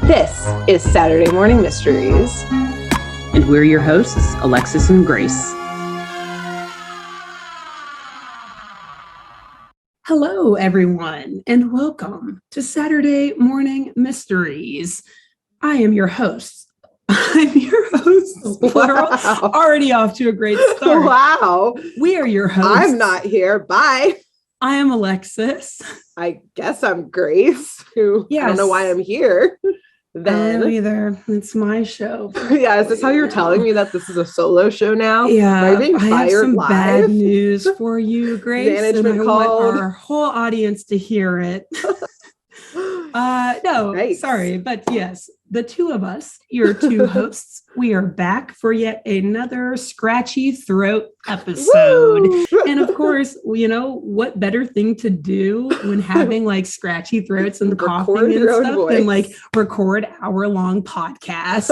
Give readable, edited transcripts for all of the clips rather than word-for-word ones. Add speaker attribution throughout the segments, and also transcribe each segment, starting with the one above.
Speaker 1: This is Saturday Morning Mysteries.
Speaker 2: And we're your hosts, Alexis and Grace.
Speaker 3: Hello, everyone, and welcome to Saturday Morning Mysteries. I am your host. Plural.
Speaker 1: Wow.
Speaker 3: Already off to a great start.
Speaker 1: Wow.
Speaker 3: We are your hosts.
Speaker 1: I'm not here. Bye.
Speaker 3: I am Alexis.
Speaker 1: I guess I'm Grace, who I don't know why I'm here.
Speaker 3: Then either. It's my show.
Speaker 1: Yeah, is this how you're telling me that this is a solo show now?
Speaker 3: Yeah,
Speaker 1: Am I being fired
Speaker 3: have some
Speaker 1: live?
Speaker 3: bad news for you, Grace.
Speaker 1: Management
Speaker 3: and I
Speaker 1: called.
Speaker 3: want our whole audience to hear it. No,
Speaker 1: Nice.
Speaker 3: Sorry, but yes, the two of us, your two hosts, we are back for yet another scratchy throat episode.
Speaker 1: Woo!
Speaker 3: And of course, you know, what better thing to do when having like scratchy throats and coughing and stuff than like record hour-long podcasts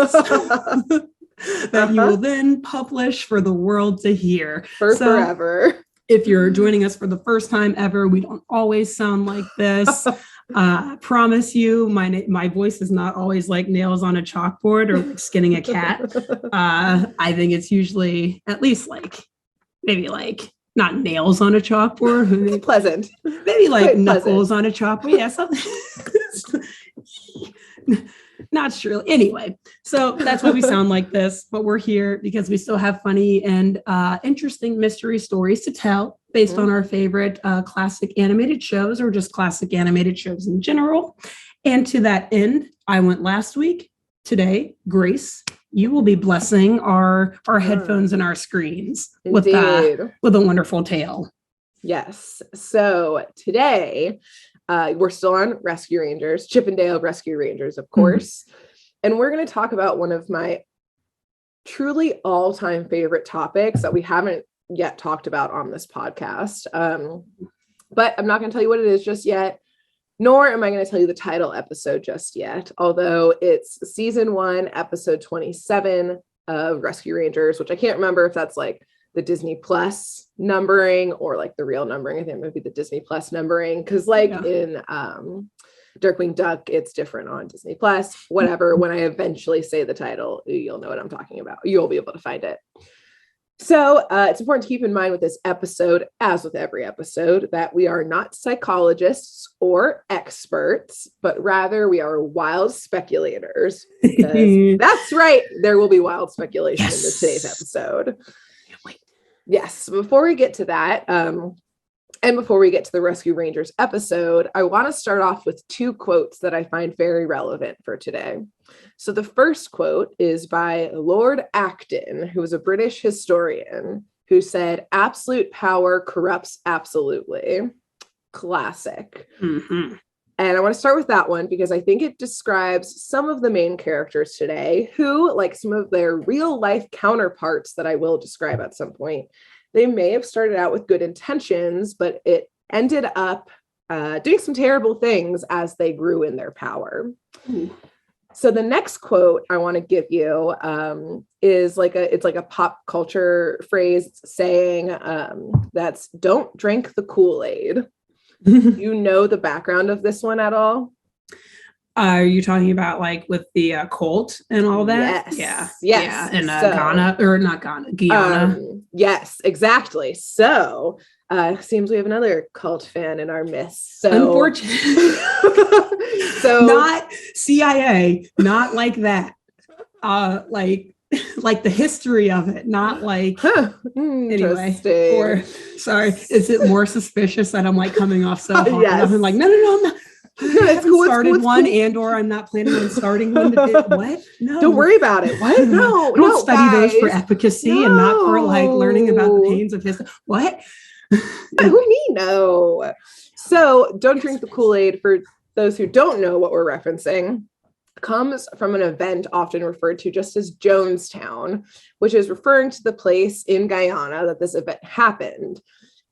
Speaker 3: that you will then publish for the world to hear.
Speaker 1: Forever.
Speaker 3: If you're joining us for the first time ever, we don't always sound like this. Promise you, my voice is not always like nails on a chalkboard or like skinning a cat. I think it's usually at least like maybe like not nails on a chalkboard.
Speaker 1: It's pleasant.
Speaker 3: Maybe like
Speaker 1: quite
Speaker 3: knuckles on a chalkboard. Yeah, something. Not sure. Anyway, so that's why we sound like this, but we're here because we still have funny and interesting mystery stories to tell based on our favorite classic animated shows or just classic animated shows in general. And to that end, I went last week. Today, Grace, you will be blessing our headphones and our screens with a wonderful tale.
Speaker 1: Yes. So today, we're still on Rescue Rangers, Chippendale Rescue Rangers, of course. And we're going to talk about one of my truly all-time favorite topics that we haven't yet talked about on this podcast. But I'm not going to tell you what it is just yet, nor am I going to tell you the title episode just yet, although it's season 1, episode 27 of Rescue Rangers, which I can't remember if that's like the Disney Plus numbering or like the real numbering. I think it might be the Disney Plus numbering because in Darkwing Duck, it's different on Disney Plus, whatever. When I eventually say the title, you'll know what I'm talking about. You'll be able to find it. So it's important to keep in mind with this episode, as with every episode, that we are not psychologists or experts, but rather we are wild speculators. That's right. There will be wild speculation in today's episode. Yes. Before we get to that, and before we get to the Rescue Rangers episode, I want to start off with 2 quotes that I find very relevant for today. So the first quote is by Lord Acton, who was a British historian, who said, "Absolute power corrupts absolutely." Classic.
Speaker 3: Mm-hmm.
Speaker 1: And I want to start with that one because I think it describes some of the main characters today who, like some of their real life counterparts that I will describe at some point, they may have started out with good intentions, but it ended up doing some terrible things as they grew in their power.
Speaker 3: Ooh.
Speaker 1: So the next quote I want to give you is like a pop culture phrase saying that's "Don't drink the Kool-Aid." You know the background of this one at all?
Speaker 3: Are you talking about like with the Colt and all that?
Speaker 1: Yes.
Speaker 3: Yeah. And Guyana.
Speaker 1: Yes, exactly. So seems we have another cult fan in our midst. So
Speaker 3: unfortunately,
Speaker 1: so
Speaker 3: not CIA, not like that. Like the history of it, not like anyway. Or sorry, is it more suspicious that I'm like coming off so hard?
Speaker 1: Yes.
Speaker 3: I'm like, no, I'm not.
Speaker 1: It's cool.
Speaker 3: Started one, and/or I'm not planning on starting one. What? No,
Speaker 1: don't worry about it. What? No,
Speaker 3: don't study those for efficacy and not for like learning about the pains of his. What?
Speaker 1: Who me? No. So, don't drink the Kool-Aid. For those who don't know what we're referencing, comes from an event often referred to just as Jonestown, which is referring to the place in Guyana that this event happened.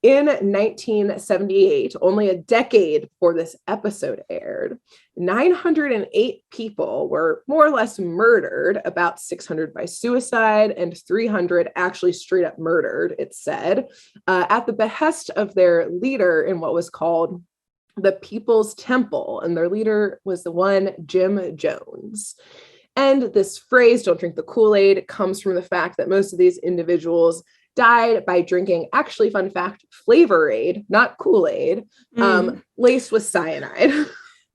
Speaker 1: In 1978, only a decade before this episode aired, 908 people were more or less murdered, about 600 by suicide and 300 actually straight up murdered, it said, at the behest of their leader in what was called the People's Temple, and their leader was the one Jim Jones. And this phrase, don't drink the Kool-Aid, comes from the fact that most of these individuals died by drinking, actually, fun fact, Flavor-Aid, not Kool-Aid, laced with cyanide.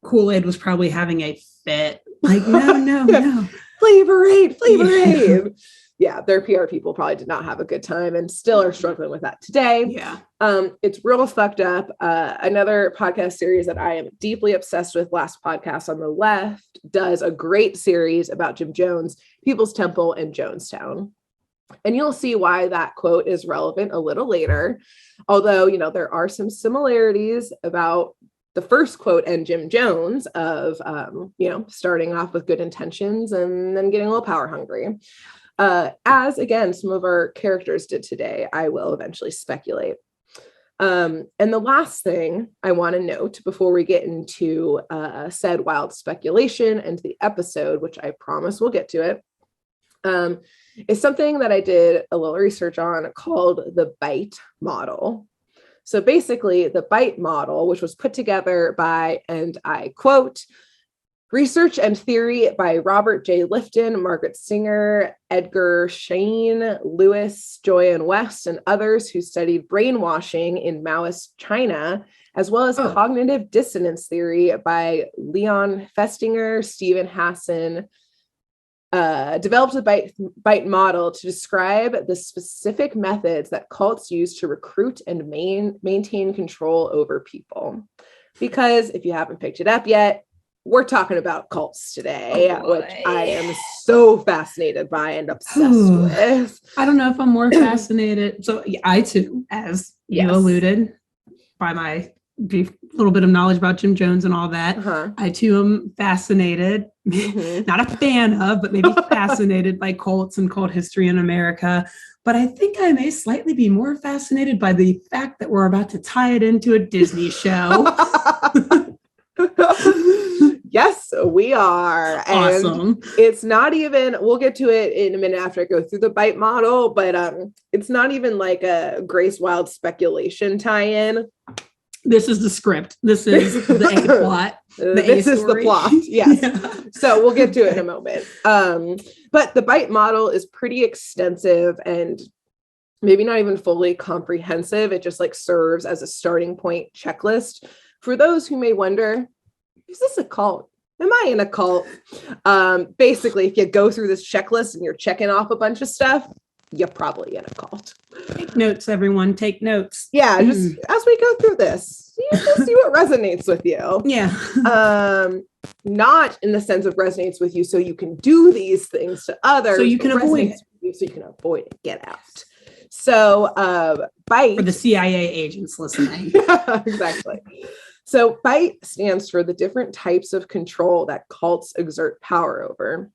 Speaker 3: Kool-Aid was probably having a fit. Like, no.
Speaker 1: Flavor-Aid. Yeah, their PR people probably did not have a good time and still are struggling with that today.
Speaker 3: Yeah.
Speaker 1: It's real fucked up. Another podcast series that I am deeply obsessed with, Last Podcast on the Left, does a great series about Jim Jones, People's Temple, and Jonestown. And you'll see why that quote is relevant a little later. Although, you know, there are some similarities about the first quote and Jim Jones of, you know, starting off with good intentions and then getting a little power hungry. As, again, some of our characters did today, I will eventually speculate. And the last thing I want to note before we get into said wild speculation and the episode, which I promise we'll get to it, is something that I did a little research on called the BITE model. So basically, the BITE model, which was put together by, and I quote, research and theory by Robert J. Lifton, Margaret Singer, Edgar Schein, Lewis, Joy West, and others who studied brainwashing in Maoist China, as well as cognitive dissonance theory by Leon Festinger, Stephen Hassan, developed the BITE model to describe the specific methods that cults use to recruit and maintain control over people. Because if you haven't picked it up yet, we're talking about cults today, which I am so fascinated by and obsessed with.
Speaker 3: I don't know if I'm more fascinated. So I too, as you alluded, by my brief little bit of knowledge about Jim Jones and all that, I too am fascinated, not a fan of, but maybe fascinated by cults and cult history in America. But I think I may slightly be more fascinated by the fact that we're about to tie it into a Disney show.
Speaker 1: Yes, we are.
Speaker 3: Awesome.
Speaker 1: And it's not even, we'll get to it in a minute after I go through the BITE model, but it's not even like a Grace Wild speculation tie-in.
Speaker 3: This is the script. This is the A plot.
Speaker 1: This is the plot. Yes. Yeah. So we'll get to it in a moment. But the BITE model is pretty extensive and maybe not even fully comprehensive. It just like serves as a starting point checklist for those who may wonder, is this a cult? Am I in a cult? Basically, if you go through this checklist and you're checking off a bunch of stuff, you're probably in a cult.
Speaker 3: Take notes, everyone. Take notes.
Speaker 1: Yeah, just as we go through this, you just see what resonates with you.
Speaker 3: Yeah.
Speaker 1: Not in the sense of resonates with you so you can do these things to others.
Speaker 3: So you can avoid it.
Speaker 1: So you can avoid it. Get out. So BITE.
Speaker 3: For the CIA agents listening.
Speaker 1: Exactly. So BITE stands for the different types of control that cults exert power over.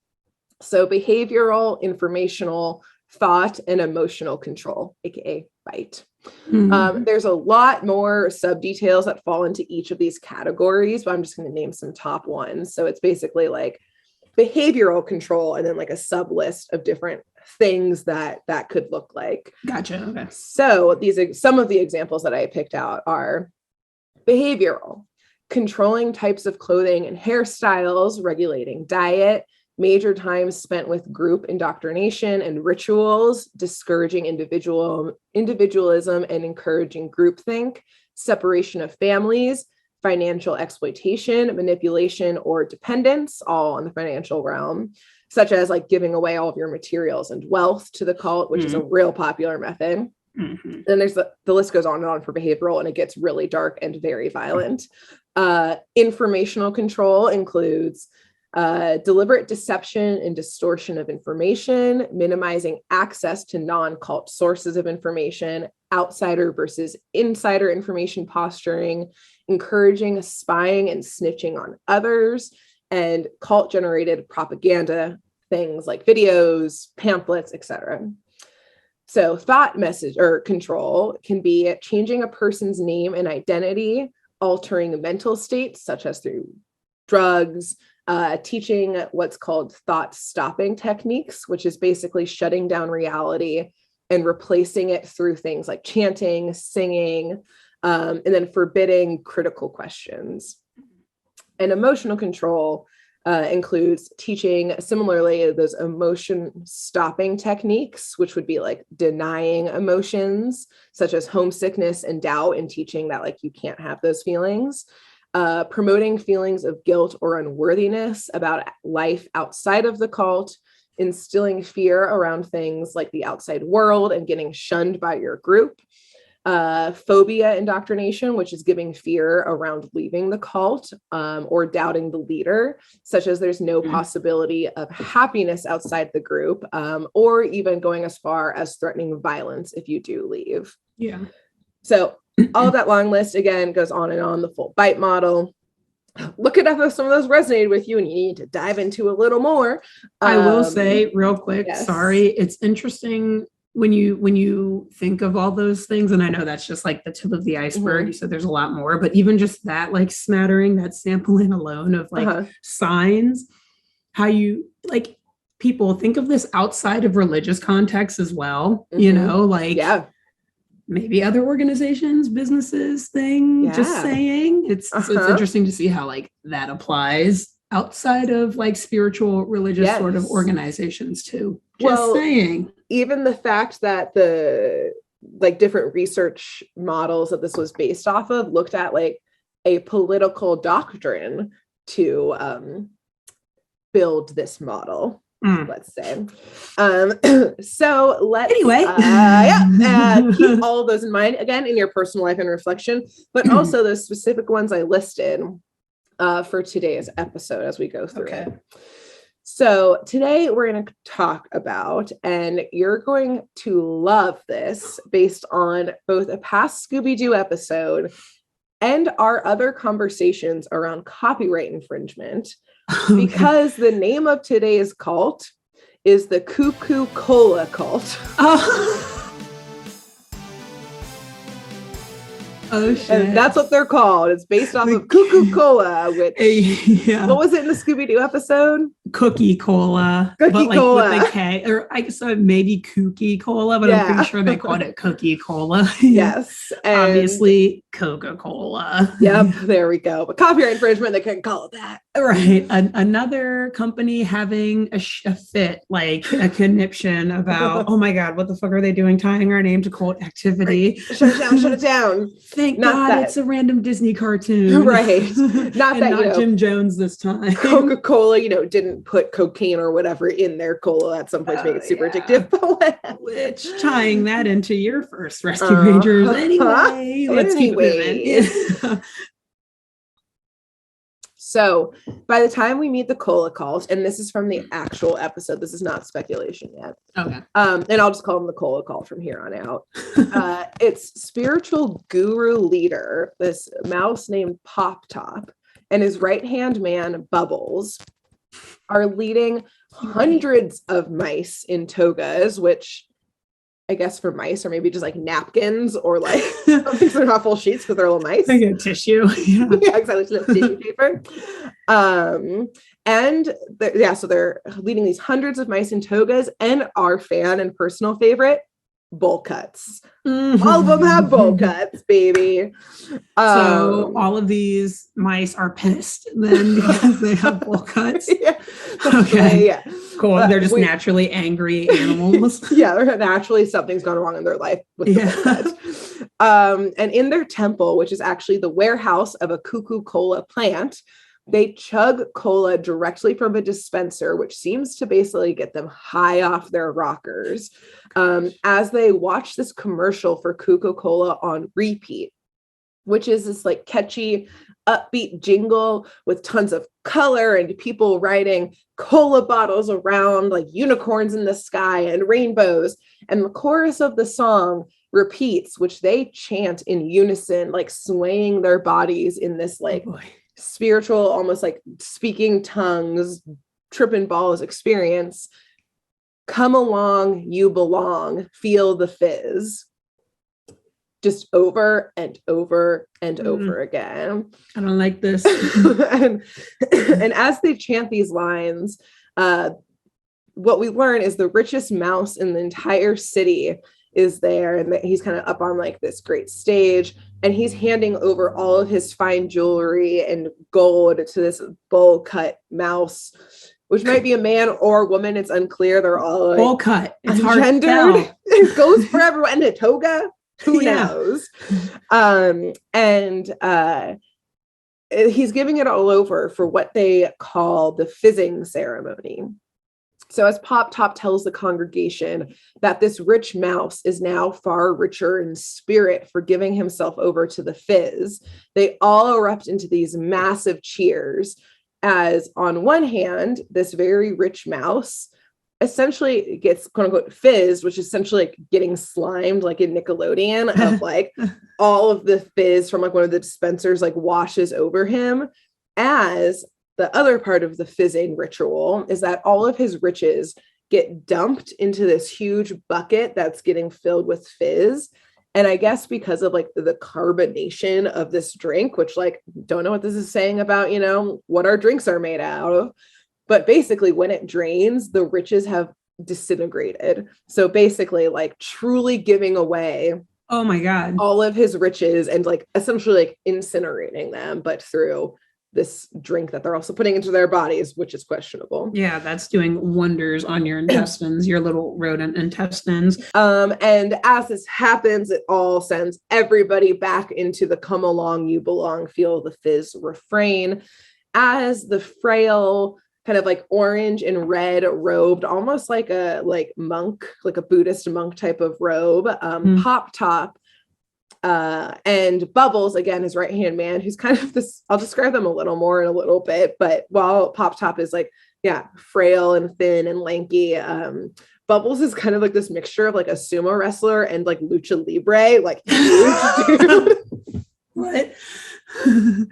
Speaker 1: So behavioral, informational, thought, and emotional control, aka BITE. There's a lot more sub-details that fall into each of these categories, but I'm just going to name some top ones. So it's basically like behavioral control and then like a sub-list of different things that could look like.
Speaker 3: Gotcha. Okay.
Speaker 1: So some of the examples that I picked out are behavioral, controlling types of clothing and hairstyles, regulating diet, major time spent with group indoctrination and rituals, discouraging individualism and encouraging groupthink, separation of families, financial exploitation, manipulation, or dependence, all in the financial realm, such as like giving away all of your materials and wealth to the cult, which is a real popular method. Then there's the list goes on and on for behavioral, and it gets really dark and very violent. Informational control includes deliberate deception and distortion of information, minimizing access to non-cult sources of information, outsider versus insider information posturing, encouraging spying and snitching on others, and cult-generated propaganda, things like videos, pamphlets, etc. So thought message or control can be changing a person's name and identity, altering mental states, such as through drugs, teaching what's called thought stopping techniques, which is basically shutting down reality and replacing it through things like chanting, singing, and then forbidding critical questions. And emotional control includes teaching similarly those emotion stopping techniques, which would be like denying emotions such as homesickness and doubt, and teaching that like you can't have those feelings. Promoting feelings of guilt or unworthiness about life outside of the cult, instilling fear around things like the outside world and getting shunned by your group. Phobia indoctrination, which is giving fear around leaving the cult or doubting the leader, such as there's no possibility of happiness outside the group, or even going as far as threatening violence if you do leave.
Speaker 3: Yeah.
Speaker 1: So all of that long list, again, goes on and on, the full bite model. Look it up if some of those resonated with you and you need to dive into a little more.
Speaker 3: I will say real quick,
Speaker 1: yes.
Speaker 3: Sorry, it's interesting when you think of all those things, and I know that's just like the tip of the iceberg. You said there's a lot more, but even just that like smattering, that sampling alone of like signs, how you like people think of this outside of religious context as well, you know, like maybe other organizations, businesses thing, just saying it's interesting to see how like that applies outside of like spiritual religious sort of organizations too. Just saying.
Speaker 1: Even the fact that the like different research models that this was based off of looked at like a political doctrine to build this model, let's say. So let's keep all of those in mind, again, in your personal life and reflection, but also those specific ones I listed for today's episode as we go through it. So today we're going to talk about, and you're going to love this based on both a past Scooby-Doo episode and our other conversations around copyright infringement, because the name of today's cult is the Cuckoo Cola cult. Oh shit. And that's what they're called. It's based off of Cuckoo Cola, which what was it in the Scooby-Doo episode?
Speaker 3: Cookie Cola.
Speaker 1: Cookie Cola.
Speaker 3: With a K, or I guess maybe Kooky Cola, but I'm pretty sure they called it Cookie Cola.
Speaker 1: Yes.
Speaker 3: And obviously Coca-Cola.
Speaker 1: Yep, there we go. But copyright infringement, they couldn't call it that.
Speaker 3: Right. Another company having a fit, like a conniption about, oh my God, what the fuck are they doing? Tying our name to cult activity.
Speaker 1: Right. Shut it down, shut it down.
Speaker 3: Thank God it's a random Disney cartoon.
Speaker 1: Right. Not
Speaker 3: Jim Jones this time.
Speaker 1: Coca-Cola, didn't put cocaine or whatever in their cola at some point to make it super addictive.
Speaker 3: Which, tying that into your first Rescue Rangers. Anyway, let's keep moving.
Speaker 1: So by the time we meet the Cola cult, and this is from the actual episode, this is not speculation yet.
Speaker 3: Okay.
Speaker 1: And I'll just call them the Cola cult from here on out. Its spiritual guru leader, this mouse named Pop Top, and his right-hand man, Bubbles, are leading hundreds of mice in togas, which I guess for mice, or maybe just like napkins, or like these are not full sheets because they're little mice.
Speaker 3: I get tissue.
Speaker 1: Yeah, exactly. Tissue paper. So they're leading these hundreds of mice in togas, and our fan and personal favorite, bowl cuts. All of them have bowl cuts, baby.
Speaker 3: So all of these mice are pissed then because they have bowl cuts.
Speaker 1: Yeah.
Speaker 3: Okay.
Speaker 1: Yeah.
Speaker 3: Cool. They're just naturally angry animals.
Speaker 1: Yeah, they're naturally, something's gone wrong in their life with the bowl cuts. And in their temple, which is actually the warehouse of a Cuckoo Cola plant, they chug cola directly from a dispenser, which seems to basically get them high off their rockers, as they watch this commercial for Cuckoo Cola on repeat, which is this like catchy, upbeat jingle with tons of color and people riding cola bottles around like unicorns in the sky and rainbows. And the chorus of the song repeats, which they chant in unison, like swaying their bodies in this like spiritual, almost like speaking tongues, tripping balls experience. Come along, you belong, feel the fizz. Just over and over and over again.
Speaker 3: I don't like this.
Speaker 1: and as they chant these lines, what we learn is the richest mouse in the entire city is there, and he's kind of up on like this great stage, and he's handing over all of his fine jewelry and gold to this bowl cut mouse, which might be a man or a woman. It's unclear. They're all like
Speaker 3: bowl cut. It's hard to tell.
Speaker 1: It goes for everyone. And a toga. Who knows? He's giving it all over for what they call the fizzing ceremony. So as Pop Top tells the congregation that this rich mouse is now far richer in spirit for giving himself over to the fizz, they all erupt into these massive cheers as, on one hand, this very rich mouse essentially gets quote unquote fizz, which is essentially like getting slimed like in Nickelodeon of like all of the fizz from like one of the dispensers like washes over him, as the other part of the fizzing ritual is that all of his riches get dumped into this huge bucket that's getting filled with fizz. And I guess because of like the carbonation of this drink, which like, don't know what this is saying about, you know, what our drinks are made out of. But basically when it drains, the riches have disintegrated. So basically like truly giving away,
Speaker 3: oh my God,
Speaker 1: all of his riches and like essentially like incinerating them, but through this drink that they're also putting into their bodies, which is questionable.
Speaker 3: Yeah, that's doing wonders on your intestines, your little rodent intestines.
Speaker 1: And as this happens, it all sends everybody back into the come along, you belong, feel the fizz refrain, as the frail kind of like orange and red robed, almost like a monk, like a Buddhist monk type of robe, Pop Top, and Bubbles, again, his right-hand man, who's kind of this, I'll describe them a little more in a little bit, but while Pop Top is like, yeah, frail and thin and lanky, Bubbles is kind of like this mixture of like a sumo wrestler and like lucha libre, like huge dude.
Speaker 3: What?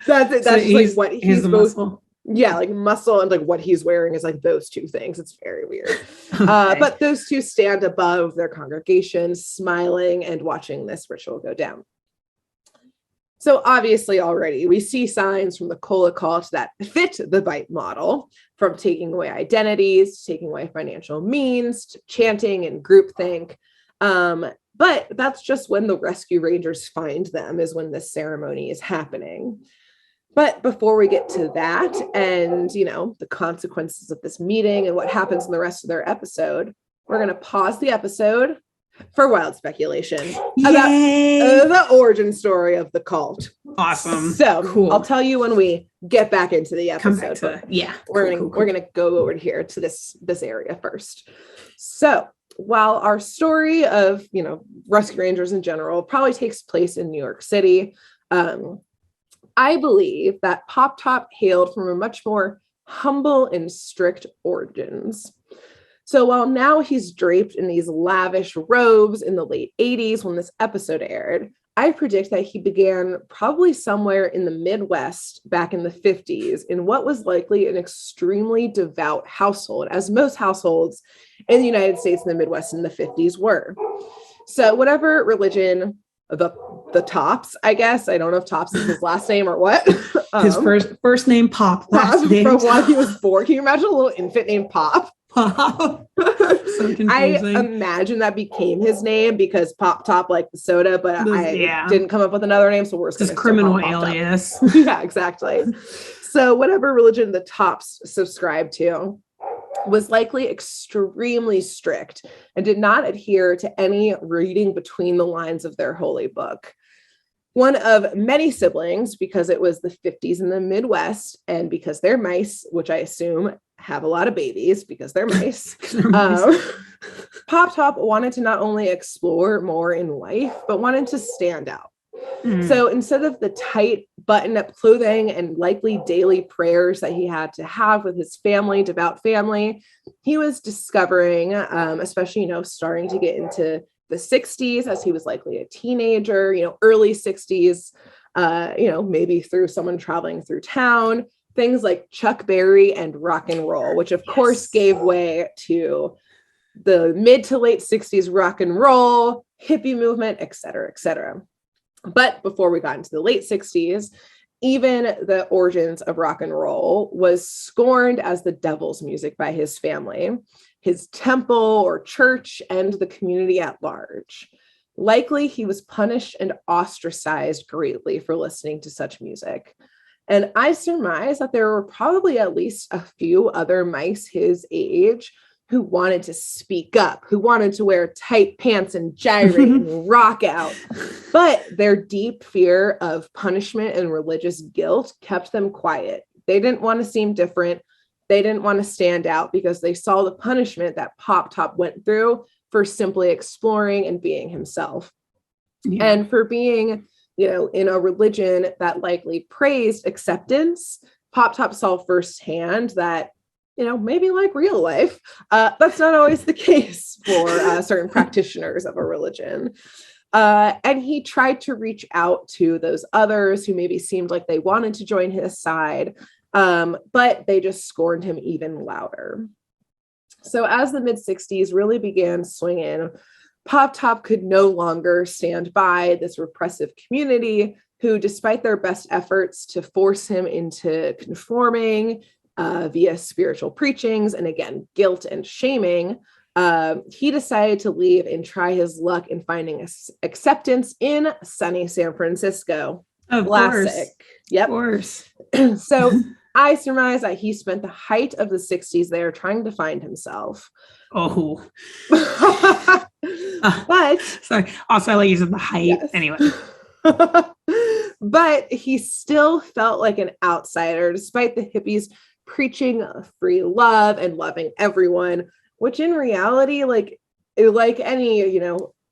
Speaker 1: That's it. That's
Speaker 3: so
Speaker 1: just like what he's
Speaker 3: the
Speaker 1: both.
Speaker 3: muscle.
Speaker 1: Yeah, like muscle and like what he's wearing is like those two things. It's very weird.
Speaker 3: Okay.
Speaker 1: But those two stand above their congregation, smiling and watching this ritual go down. So obviously already we see signs from the cola cult that fit the bite model, from taking away identities, taking away financial means, to chanting and groupthink. But that's just when the rescue rangers find them, is when this ceremony is happening. But before we get to that and, you know, the consequences of this meeting and what happens in the rest of their episode, we're going to pause the episode for wild speculation about the origin story of the cult.
Speaker 3: Awesome.
Speaker 1: So
Speaker 3: cool.
Speaker 1: I'll tell you when we get back into the episode.
Speaker 3: We're
Speaker 1: going to go over here to this area first. So while our story of, you know, rescue rangers in general probably takes place in New York City, I believe that Pop Top hailed from a much more humble and strict origins. So while now he's draped in these lavish robes in the late 80s when this episode aired, I predict that he began probably somewhere in the Midwest back in the 50s in what was likely an extremely devout household, as most households in the United States in the Midwest in the 50s were. So whatever religion the Tops, I guess. I don't know if Tops is his last name or what.
Speaker 3: His first name Pop, last name
Speaker 1: from when he was born. Can you imagine a little infant named Pop?
Speaker 3: Pop. So confusing.
Speaker 1: I imagine that became his name because Pop Top like the soda, but I didn't come up with another name, so we're just
Speaker 3: criminal alias.
Speaker 1: Yeah, exactly. So whatever religion the Tops subscribed to was likely extremely strict and did not adhere to any reading between the lines of their holy book. One of many siblings, because it was the 50s in the Midwest, and because they're mice, which I assume have a lot of babies because they're mice, Pop Top wanted to not only explore more in life, but wanted to stand out. So instead of the tight button-up clothing and likely daily prayers that he had to have with his family, devout family, he was discovering, especially, you know, starting to get into the 60s as he was likely a teenager, you know, early 60s, you know, maybe through someone traveling through town, things like Chuck Berry and rock and roll, which of course gave way to the mid to late 60s rock and roll, hippie movement, et cetera, et cetera. But before we got into the late 60s, Even the origins of rock and roll was scorned as the devil's music by his family, his temple or church, and the community at large. Likely, he was punished and ostracized greatly for listening to such music. And I surmise that there were probably at least a few other mice his age who wanted to speak up, who wanted to wear tight pants and gyrate and rock out. But their deep fear of punishment and religious guilt kept them quiet. They didn't want to seem different. They didn't want to stand out because they saw the punishment that Pop Top went through for simply exploring and being himself. Yeah. And for being, in a religion that likely praised acceptance, Pop Top saw firsthand that, maybe like real life, that's not always the case for certain practitioners of a religion. And he tried to reach out to those others who maybe seemed like they wanted to join his side, but they just scorned him even louder. So as the mid-60s really began swinging, Pop Top could no longer stand by this repressive community who, despite their best efforts to force him into conforming via spiritual preachings and, again, guilt and shaming, he decided to leave and try his luck in finding acceptance in sunny San Francisco.
Speaker 3: Of
Speaker 1: Classic.
Speaker 3: Course.
Speaker 1: Yep.
Speaker 3: Of course.
Speaker 1: So I surmise that he spent the height of the 60s there trying to find himself.
Speaker 3: Oh.
Speaker 1: But
Speaker 3: sorry. Also, I like using the height. Yes. Anyway.
Speaker 1: But he still felt like an outsider, despite the hippies preaching free love and loving everyone, which in reality, like any,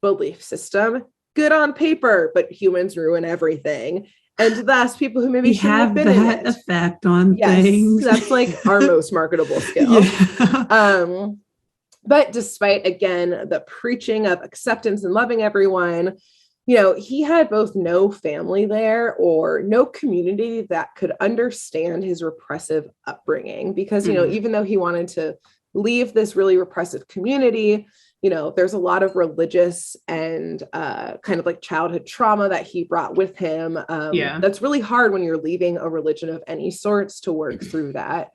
Speaker 1: belief system, good on paper, but humans ruin everything. And thus, people who maybe shouldn't have been
Speaker 3: that
Speaker 1: in it.
Speaker 3: effect on things.
Speaker 1: That's like our most marketable skill. Yeah. But despite, again, the preaching of acceptance and loving everyone, he had both no family there or no community that could understand his repressive upbringing. Because, even though he wanted to leave this really repressive community, there's a lot of religious and kind of like childhood trauma that he brought with him. That's really hard when you're leaving a religion of any sorts to work through that.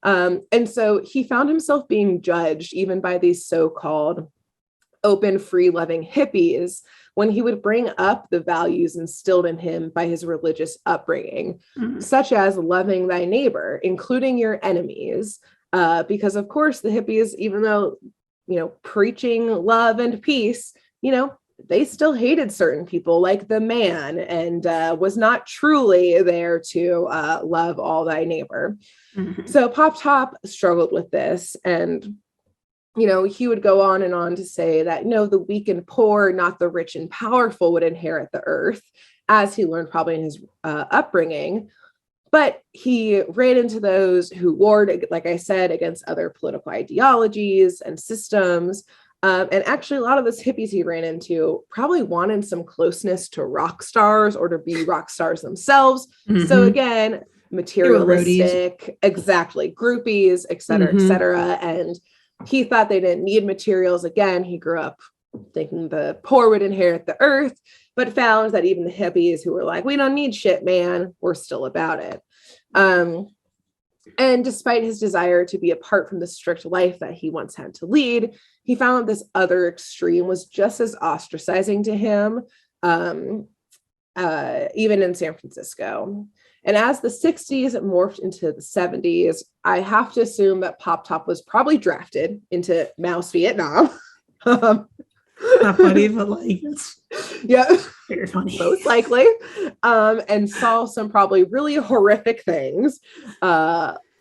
Speaker 1: And so he found himself being judged even by these so-called open, free, loving hippies when he would bring up the values instilled in him by his religious upbringing, such as loving thy neighbor, including your enemies. Because, of course, the hippies, even though, preaching love and peace, they still hated certain people like the man and was not truly there to love all thy neighbor. Mm-hmm. So Pop Top struggled with this. And, he would go on and on to say that, the weak and poor, not the rich and powerful, would inherit the earth, as he learned probably in his upbringing. But he ran into those who warred, like I said, against other political ideologies and systems. And actually, a lot of those hippies he ran into probably wanted some closeness to rock stars or to be rock stars themselves. Mm-hmm. So again, materialistic, exactly, groupies, et cetera, et cetera. And he thought they didn't need materials. Again, he grew up thinking the poor would inherit the earth, but found that even the hippies who were like, we don't need shit, man, were still about it. And despite his desire to be apart from the strict life that he once had to lead, he found that this other extreme was just as ostracizing to him, even in San Francisco. And as the 60s morphed into the 70s, I have to assume that Pop Top was probably drafted into Mouse Vietnam.
Speaker 3: Not funny, but like,
Speaker 1: yeah,
Speaker 3: very funny.
Speaker 1: Most likely. And saw some probably really horrific things,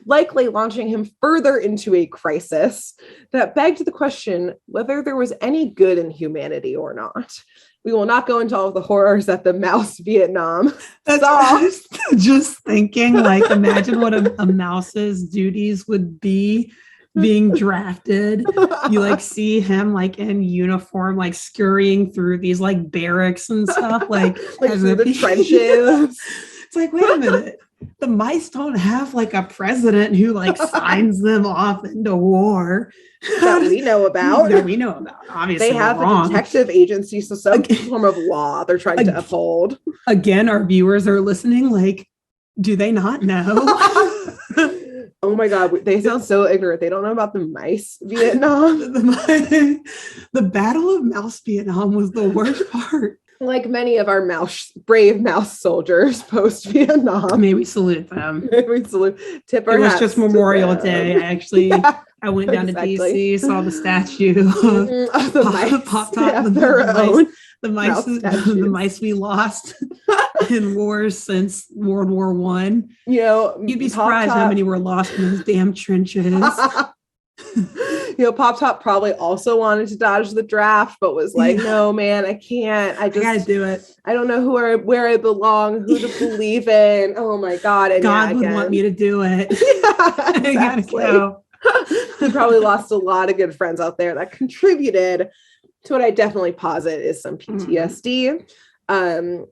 Speaker 1: likely launching him further into a crisis that begged the question whether there was any good in humanity or not. We will not go into all of the horrors that the Mouse Vietnam saw.
Speaker 3: Just thinking, like, imagine what a mouse's duties would be being drafted. You like see him like in uniform, like scurrying through these like barracks and stuff, like
Speaker 1: through the trenches.
Speaker 3: It's like, wait a minute. The mice don't have like a president who like signs them off into war
Speaker 1: that we know about.
Speaker 3: Obviously,
Speaker 1: they have a detective agency, so some form of law they're trying to uphold.
Speaker 3: Again, our viewers are listening. Like, Do they not know?
Speaker 1: Oh my God, they sound so ignorant. They don't know about the mice Vietnam.
Speaker 3: The Battle of Mouse Vietnam was the worst part.
Speaker 1: Like many of our brave mouse soldiers post Vietnam.
Speaker 3: May we salute them.
Speaker 1: May we salute. Tip our hats.
Speaker 3: It was just Memorial Day. I went down to DC, saw the statue
Speaker 1: of the mice.
Speaker 3: Pop Top, the mice we lost in wars since World War I.
Speaker 1: You know,
Speaker 3: you'd be surprised how many were lost in those damn trenches.
Speaker 1: Pop Top probably also wanted to dodge the draft, but was like, no, man, I can't. I gotta
Speaker 3: do it.
Speaker 1: I don't know where I belong, who to believe in. Oh my God. And
Speaker 3: God would want me to do it.
Speaker 1: Yeah, exactly.
Speaker 3: I gotta go.
Speaker 1: He probably lost a lot of good friends out there that contributed to what I definitely posit is some PTSD. And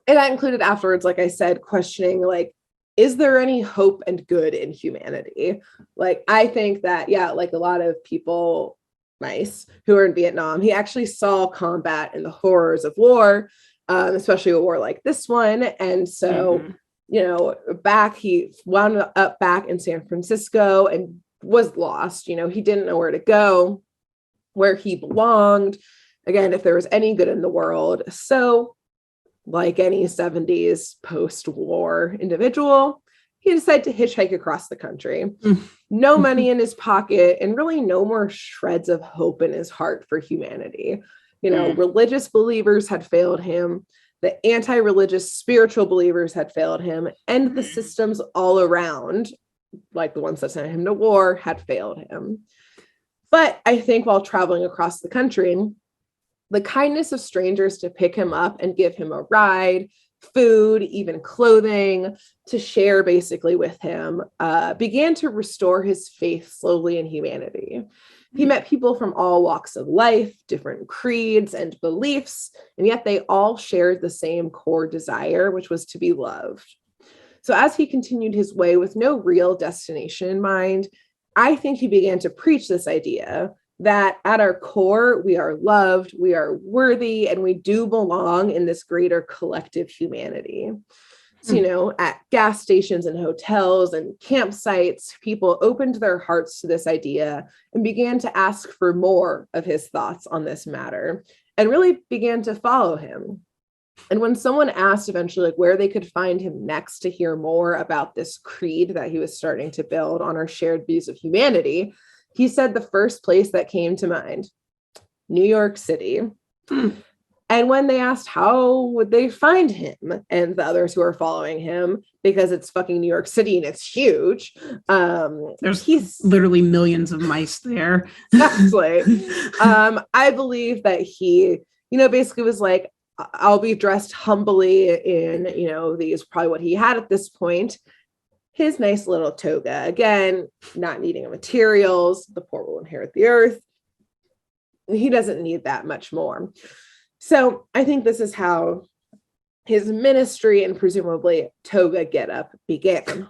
Speaker 1: that included afterwards, like I said, questioning, like, is there any hope and good in humanity? Like, I think that, like a lot of people, mice, who are in Vietnam, he actually saw combat and the horrors of war, especially a war like this one. And so, he wound up back in San Francisco and was lost. He didn't know where to go, where he belonged. Again, if there was any good in the world. So, like any 70s post-war individual, he decided to hitchhike across the country. No money in his pocket and really no more shreds of hope in his heart for humanity. Religious believers had failed him. The anti-religious spiritual believers had failed him. And the systems all around, like the ones that sent him to war, had failed him. But I think while traveling across the country, the kindness of strangers to pick him up and give him a ride, food, even clothing, to share basically with him, began to restore his faith slowly in humanity. He met people from all walks of life, different creeds and beliefs, and yet they all shared the same core desire, which was to be loved. So as he continued his way with no real destination in mind, I think he began to preach this idea that at our core, we are loved, we are worthy, and we do belong in this greater collective humanity. So, at gas stations and hotels and campsites, people opened their hearts to this idea and began to ask for more of his thoughts on this matter and really began to follow him. And when someone asked eventually where they could find him next to hear more about this creed that he was starting to build on our shared views of humanity, he said the first place that came to mind, New York City. And when they asked how would they find him and the others who are following him, because it's fucking New York City and it's huge.
Speaker 3: He's literally millions of mice there.
Speaker 1: Exactly. I believe that he, basically was like, I'll be dressed humbly in, these, probably what he had at this point, his nice little toga. Again, not needing materials. The poor will inherit the earth. He doesn't need that much more. So I think this is how his ministry and presumably toga getup began.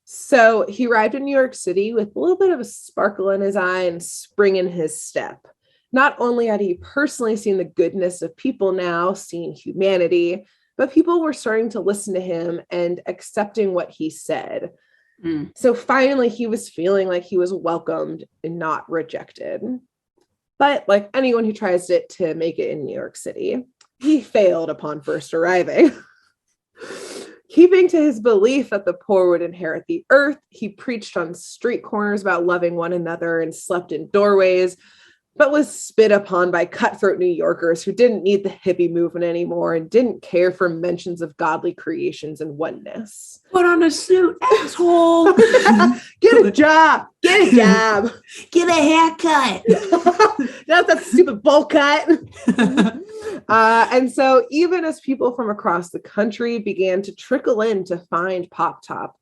Speaker 1: So he arrived in New York City with a little bit of a sparkle in his eye and spring in his step. Not only had he personally seen the goodness of people now, seen humanity, but people were starting to listen to him and accepting what he said. So finally, he was feeling like he was welcomed and not rejected. But like anyone who tries to make it in New York City, he failed upon first arriving. Keeping to his belief that the poor would inherit the earth, he preached on street corners about loving one another and slept in doorways, but was spit upon by cutthroat New Yorkers who didn't need the hippie movement anymore and didn't care for mentions of godly creations and oneness.
Speaker 3: Put on a suit, asshole.
Speaker 1: Get a job. Get a job.
Speaker 3: Get a haircut.
Speaker 1: Not that stupid bowl cut. And so even as people from across the country began to trickle in to find Pop Top,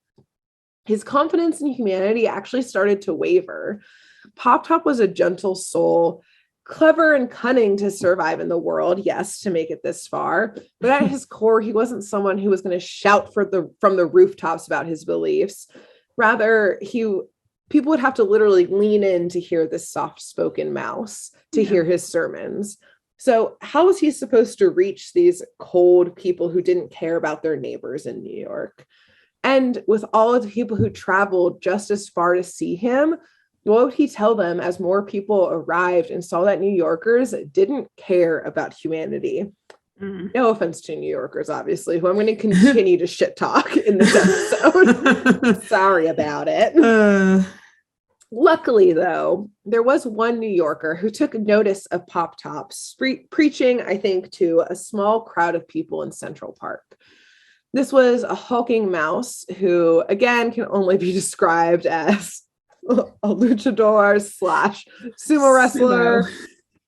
Speaker 1: his confidence in humanity actually started to waver. Pop Top was a gentle soul, clever and cunning to survive in the world, yes, to make it this far. But at his core, he wasn't someone who was going to shout from the rooftops about his beliefs. Rather, people would have to literally lean in to hear this soft-spoken mouse, to hear his sermons. So how was he supposed to reach these cold people who didn't care about their neighbors in New York? And with all of the people who traveled just as far to see him, what would he tell them as more people arrived and saw that New Yorkers didn't care about humanity? No offense to New Yorkers, obviously, who I'm going to continue to shit talk in this episode. Sorry about it. Luckily, though, there was one New Yorker who took notice of Pop Top's preaching, I think, to a small crowd of people in Central Park. This was a hulking mouse who, again, can only be described as a luchador / sumo wrestler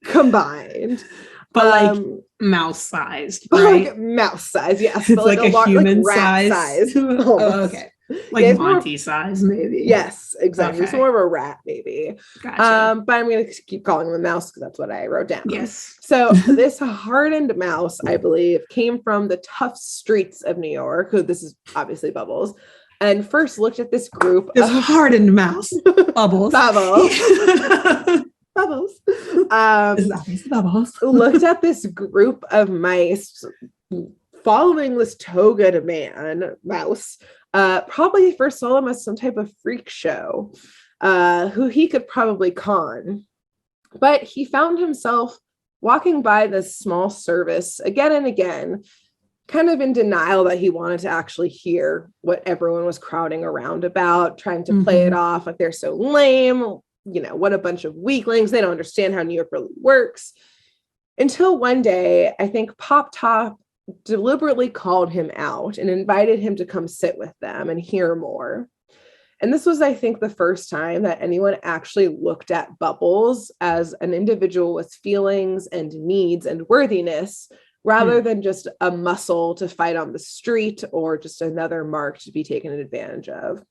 Speaker 1: combined.
Speaker 3: But like mouse sized, right?
Speaker 1: Like mouse size, yes.
Speaker 3: It's like a human
Speaker 1: like rat size.
Speaker 3: Oh, okay. Like Monty size, maybe.
Speaker 1: Yes, exactly.
Speaker 3: Okay.
Speaker 1: It's more of a rat, maybe.
Speaker 3: Gotcha.
Speaker 1: But I'm going to keep calling him a mouse because that's what I wrote down.
Speaker 3: Yes.
Speaker 1: So this hardened mouse, I believe, came from the tough streets of New York. Who this is obviously Bubbles. And first looked at this group.
Speaker 3: This hardened mouse. Bubbles.
Speaker 1: Bubbles.
Speaker 3: Bubbles.
Speaker 1: Looked at this group of mice following this togaed man, mouse. Probably first saw him as some type of freak show, who he could probably con. But he found himself walking by this small service again and again, kind of in denial that he wanted to actually hear what everyone was crowding around about, trying to play it off like they're so lame. You know, what a bunch of weaklings. They don't understand how New York really works. Until one day, I think Pop Top deliberately called him out and invited him to come sit with them and hear more. And this was, I think, the first time that anyone actually looked at Bubbles as an individual with feelings and needs and worthiness, rather than just a muscle to fight on the street or just another mark to be taken advantage of.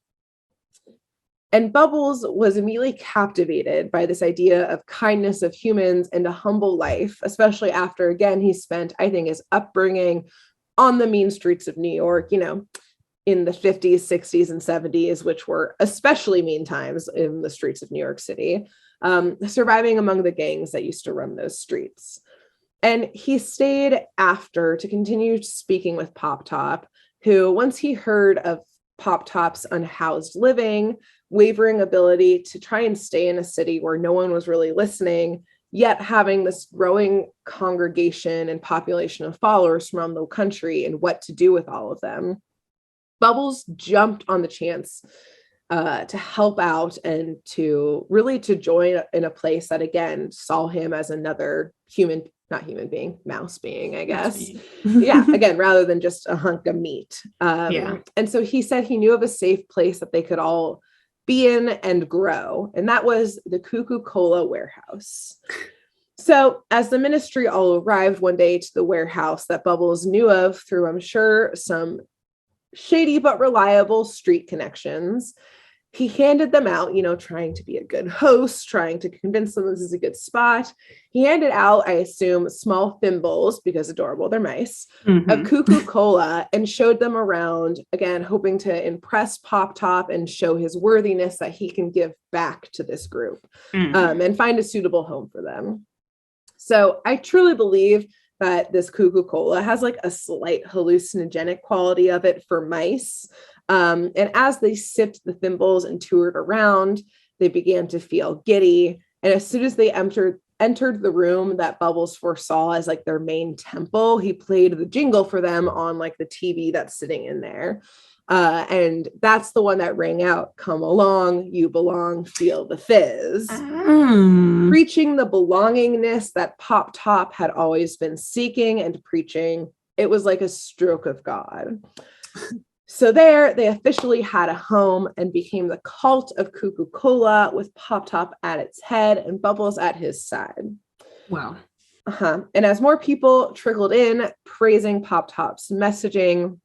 Speaker 1: And Bubbles was immediately captivated by this idea of kindness of humans and a humble life, especially after, again, he spent, I think, his upbringing on the mean streets of New York, you know, in the 50s, 60s, and 70s, which were especially mean times in the streets of New York City, surviving among the gangs that used to run those streets. And he stayed after to continue speaking with Pop Top, who, once he heard of Pop Top's unhoused living, wavering ability to try and stay in a city where no one was really listening, yet having this growing congregation and population of followers from around the country and what to do with all of them, Bubbles jumped on the chance to help out and to join in a place that, again, saw him as another mouse being, I guess. Yeah, again, rather than just a hunk of meat. And so he said he knew of a safe place that they could all be in and grow. And that was the Cuckoo warehouse. So as the ministry all arrived one day to the warehouse that Bubbles knew of through, I'm sure, some shady but reliable street connections, he handed them out, you know, trying to be a good host, trying to convince them this is a good spot. He handed out, I assume, small thimbles, because adorable, they're mice, of Cuckoo and showed them around, again, hoping to impress Pop Top and show his worthiness that he can give back to this group and find a suitable home for them. So I truly believe that this Cuckoo has like a slight hallucinogenic quality of it for mice. And as they sipped the thimbles and toured around, they began to feel giddy. And as soon as they entered the room that Bubbles foresaw as like their main temple, he played the jingle for them on like the TV that's sitting in there. And that's the one that rang out, "Come along, you belong, feel the fizz." Preaching the belongingness that Pop Top had always been seeking and preaching. It was like a stroke of God. So there, they officially had a home and became the cult of Cuckoo with Pop Top at its head and Bubbles at his side.
Speaker 3: Wow.
Speaker 1: And as more people trickled in, praising Pop Top's messaging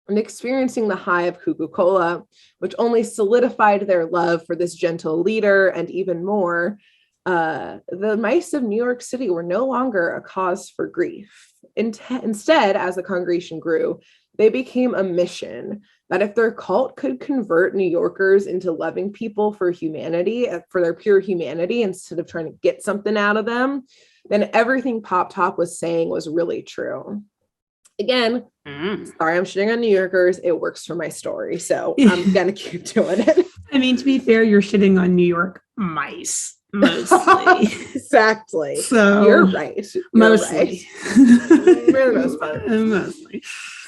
Speaker 1: and experiencing the high of Cuckoo, which only solidified their love for this gentle leader and even more, the mice of New York City were no longer a cause for grief. Instead, as the congregation grew, they became a mission that if their cult could convert New Yorkers into loving people for humanity, for their pure humanity, instead of trying to get something out of them, then everything Pop Top was saying was really true. Again, sorry, I'm shitting on New Yorkers. It works for my story, so I'm gonna keep doing it.
Speaker 3: I mean, to be fair, you're shitting on New York mice mostly.
Speaker 1: Exactly.
Speaker 3: So
Speaker 1: you're right.
Speaker 3: Mostly.
Speaker 1: For the most part.
Speaker 3: Mostly.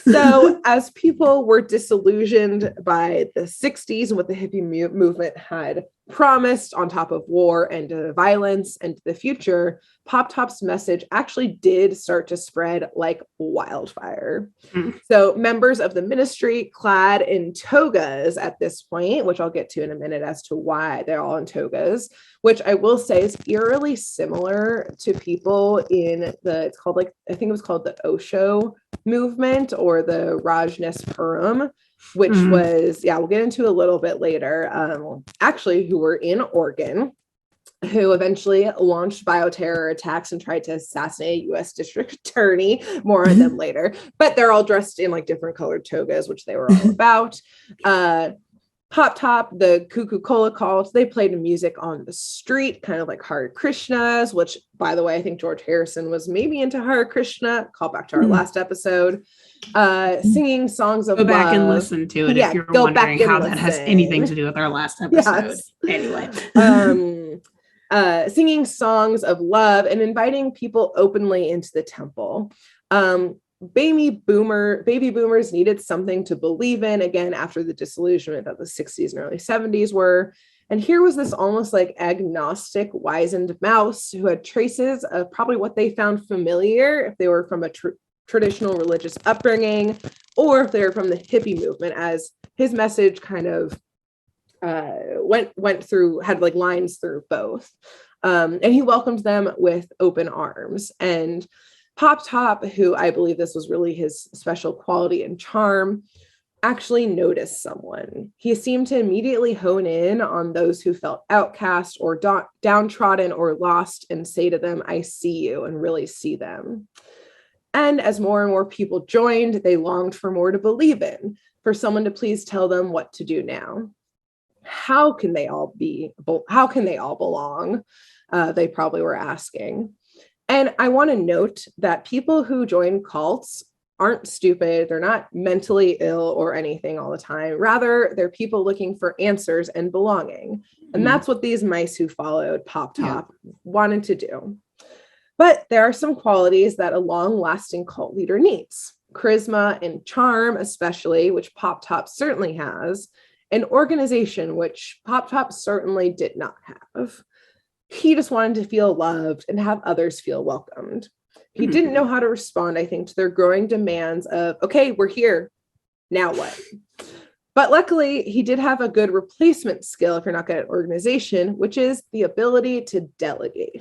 Speaker 1: So as people were disillusioned by the 60s and what the hippie movement had promised on top of war and violence and the future, Pop Top's message actually did start to spread like wildfire. So members of the ministry clad in togas at this point, which I'll get to in a minute as to why they're all in togas, which I will say is eerily similar to people in it's called like, I think it was called the Osho movement or the Rajneeshpuram, which was, we'll get into a little bit later, actually who were in Oregon, who eventually launched bioterror attacks and tried to assassinate a U.S. district attorney. More on them later. But they're all dressed in like different colored togas, which they were all about. Pop Top, the Cuckoo cult, they played music on the street, kind of like Hare Krishnas, which, by the way, I think George Harrison was maybe into Hare Krishna. Call back to our last episode. Singing songs of
Speaker 3: love. Go back and listen to it if you're wondering how that has anything to do with our last episode. Yes.
Speaker 1: Anyway. Singing songs of love and inviting people openly into the temple. Baby boomers needed something to believe in again after the disillusionment that the 60s and early 70s were. And here was this almost like agnostic, wizened mouse who had traces of probably what they found familiar if they were from a traditional religious upbringing, or if they were from the hippie movement, as his message kind of went through, had like lines through both. And he welcomed them with open arms. And Pop Top, who I believe this was really his special quality and charm, actually noticed someone. He seemed to immediately hone in on those who felt outcast or downtrodden or lost and say to them, I see you, and really see them. And as more and more people joined, they longed for more to believe in, for someone to please tell them what to do now. How can they all belong? They probably were asking. And I want to note that people who join cults aren't stupid. They're not mentally ill or anything all the time. Rather, they're people looking for answers and belonging. And that's what these mice who followed Pop Top wanted to do. But there are some qualities that a long-lasting cult leader needs. Charisma and charm, especially, which Pop Top certainly has. An organization, which Pop Top certainly did not have. He just wanted to feel loved and have others feel welcomed. He didn't know how to respond, I think, to their growing demands of, okay, we're here. Now what? But luckily, he did have a good replacement skill if you're not good at organization, which is the ability to delegate.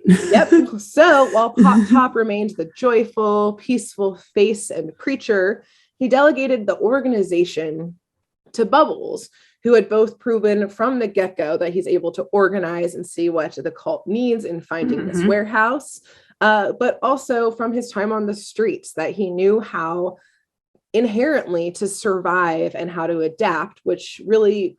Speaker 1: Yep. So while Pop Top remained the joyful, peaceful face and preacher, he delegated the organization to Bubbles, who had both proven from the get-go that he's able to organize and see what the cult needs in finding this warehouse, but also from his time on the streets that he knew how inherently to survive and how to adapt, which really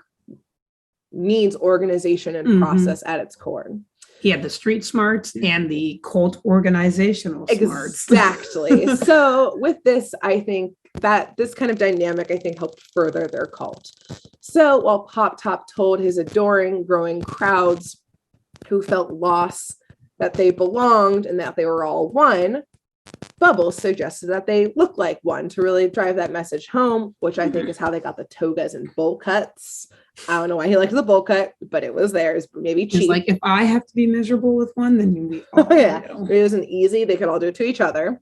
Speaker 1: needs organization and process at its core.
Speaker 3: He had the street smarts and the cult organizational smarts.
Speaker 1: Exactly. So with this, I think that this kind of dynamic, I think, helped further their cult. So while Pop Top told his adoring, growing crowds who felt lost that they belonged and that they were all one, Bubbles suggested that they look like one to really drive that message home, which I think is how they got the togas and bowl cuts. I don't know why he liked the bowl cut, but it was theirs. Maybe cheap.
Speaker 3: It's like, if I have to be miserable with one, then we all do.
Speaker 1: It isn't easy. They could all do it to each other.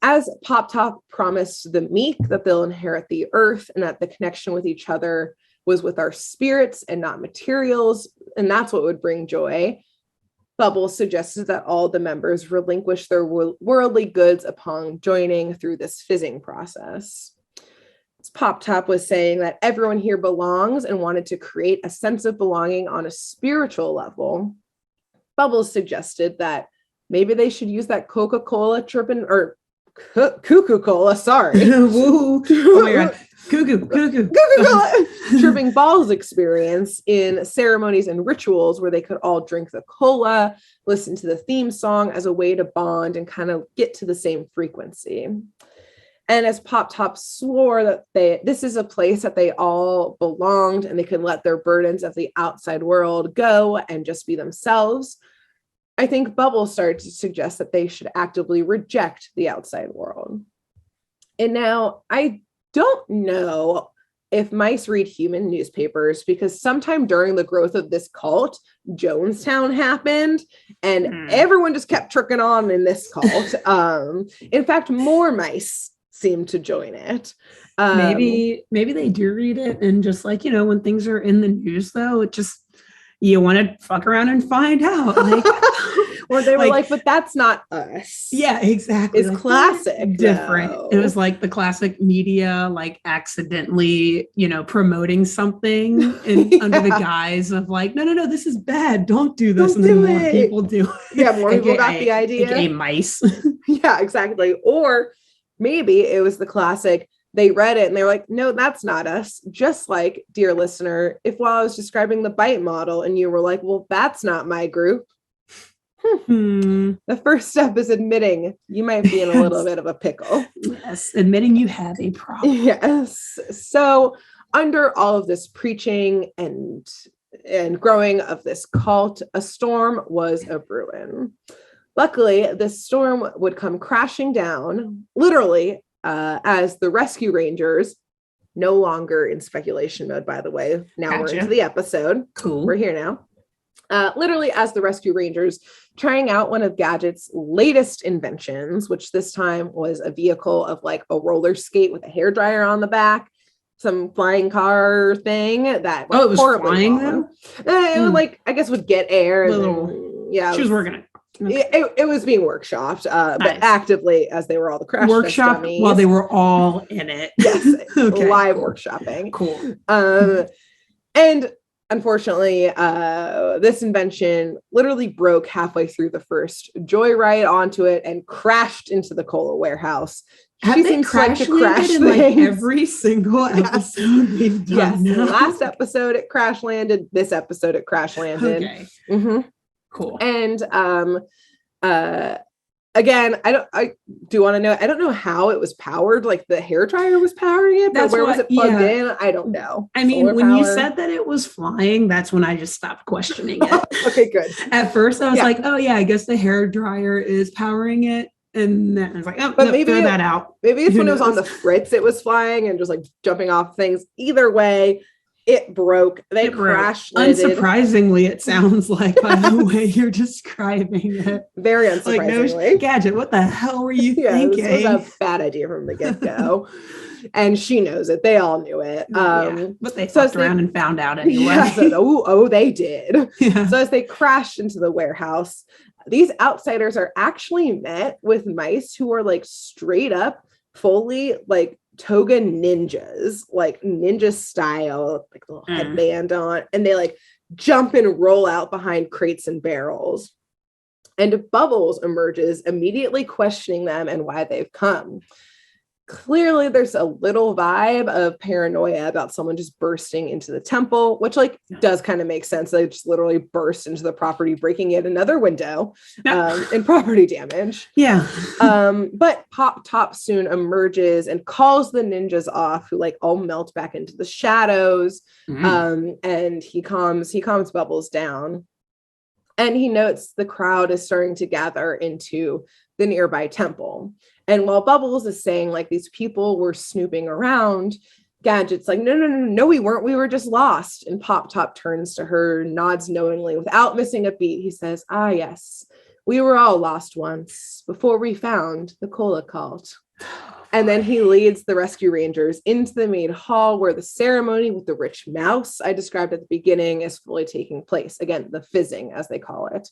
Speaker 1: As Pop Top promised the meek that they'll inherit the earth and that the connection with each other was with our spirits and not materials, and that's what would bring joy, Bubbles suggested that all the members relinquish their worldly goods upon joining through this fizzing process. Pop Top was saying that everyone here belongs and wanted to create a sense of belonging on a spiritual level. Bubbles suggested that maybe they should use that Coca-Cola Cuckoo Cola, sorry.
Speaker 3: Oh my God. Cuckoo.
Speaker 1: Tripping balls experience in ceremonies and rituals where they could all drink the cola, listen to the theme song as a way to bond and kind of get to the same frequency. And as Pop Top swore that this is a place that they all belonged and they could let their burdens of the outside world go and just be themselves, I think Bubbles started to suggest that they should actively reject the outside world. And now I don't know if mice read human newspapers, because sometime during the growth of this cult, Jonestown happened and everyone just kept tricking on in this cult. In fact, more mice seem to join it.
Speaker 3: Maybe they do read it, and just like, when things are in the news, though, it just, you want to fuck around and find out. Like,
Speaker 1: or they were like, but that's not us.
Speaker 3: Yeah, exactly.
Speaker 1: It's like, classic.
Speaker 3: Different.
Speaker 1: Though.
Speaker 3: It was like the classic media, like accidentally, promoting something under the guise of like, no, this is bad. Don't do this.
Speaker 1: Don't
Speaker 3: and then
Speaker 1: do
Speaker 3: more
Speaker 1: it.
Speaker 3: people do it.
Speaker 1: Yeah, more people got the idea.
Speaker 3: AKA mice.
Speaker 1: Yeah, exactly. Or maybe it was the classic, they read it and they were like, no, that's not us. Just like, dear listener, if while I was describing the bite model and you were like, well, that's not my group. The first step is admitting you might be in a little bit of a pickle.
Speaker 3: Yes, admitting you have a problem.
Speaker 1: Yes. So under all of this preaching and growing of this cult, a storm was a brewing. Luckily, this storm would come crashing down, literally, as the rescue rangers, no longer in speculation mode, by the way. Now we're into the episode.
Speaker 3: Cool.
Speaker 1: We're here now. Literally, as the rescue rangers trying out one of Gadget's latest inventions, which this time was a vehicle of like a roller skate with a hairdryer on the back, some flying car thing that
Speaker 3: it was flying though?
Speaker 1: It would, like, I guess, would get air.
Speaker 3: She was working it.
Speaker 1: Okay. It was being workshopped, but actively as they were all the crash
Speaker 3: workshop while they were all in it.
Speaker 1: Yes,
Speaker 3: okay.
Speaker 1: Live workshopping.
Speaker 3: Cool.
Speaker 1: And unfortunately, this invention literally broke halfway through the first joyride onto it and crashed into the cola warehouse.
Speaker 3: Have they crash landed in like every single episode we've done?
Speaker 1: Yes. Last episode it crash landed. This episode it crash landed.
Speaker 3: Okay.
Speaker 1: Mm-hmm.
Speaker 3: Cool.
Speaker 1: And again, I do want to know, I don't know how it was powered, like the hairdryer was powering it, but where was it plugged in? I don't know.
Speaker 3: I mean, when you said that it was flying, that's when I just stopped questioning it.
Speaker 1: Okay, good.
Speaker 3: At first I was like, oh yeah, I guess the hairdryer is powering it. And then I was like, oh,
Speaker 1: but
Speaker 3: no,
Speaker 1: maybe
Speaker 3: throw that out.
Speaker 1: Maybe it's when it was on the fritz, it was flying and just like jumping off things. Either way, it broke. They crashed.
Speaker 3: Unsurprisingly, it sounds like, by the way you're describing it.
Speaker 1: Very unsurprisingly.
Speaker 3: Like, no, Gadget, what the hell were you thinking?
Speaker 1: This was a bad idea from the get-go. And she knows it. They all knew it.
Speaker 3: But they fucked around and found out anyway.
Speaker 1: Yeah, so, they did. Yeah. So as they crashed into the warehouse, these outsiders are actually met with mice who are like straight up, fully like toga ninjas, like ninja style, like a little headband on, and they like jump and roll out behind crates and barrels. And Bubbles emerges, immediately questioning them and why they've come. Clearly, there's a little vibe of paranoia about someone just bursting into the temple, which does kind of make sense. They just literally burst into the property, breaking yet another window and property damage.
Speaker 3: Yeah.
Speaker 1: But Pop Top soon emerges and calls the ninjas off, who all melt back into the shadows. And he calms Bubbles down. And he notes the crowd is starting to gather into the nearby temple. And while Bubbles is saying these people were snooping around, Gadget's like, no, we weren't. We were just lost. And Pop Top turns to her, nods knowingly without missing a beat. He says, yes, we were all lost once before we found the Cola Cult. And then he leads the rescue rangers into the main hall where the ceremony with the rich mouse I described at the beginning is fully taking place. Again, the fizzing, as they call it.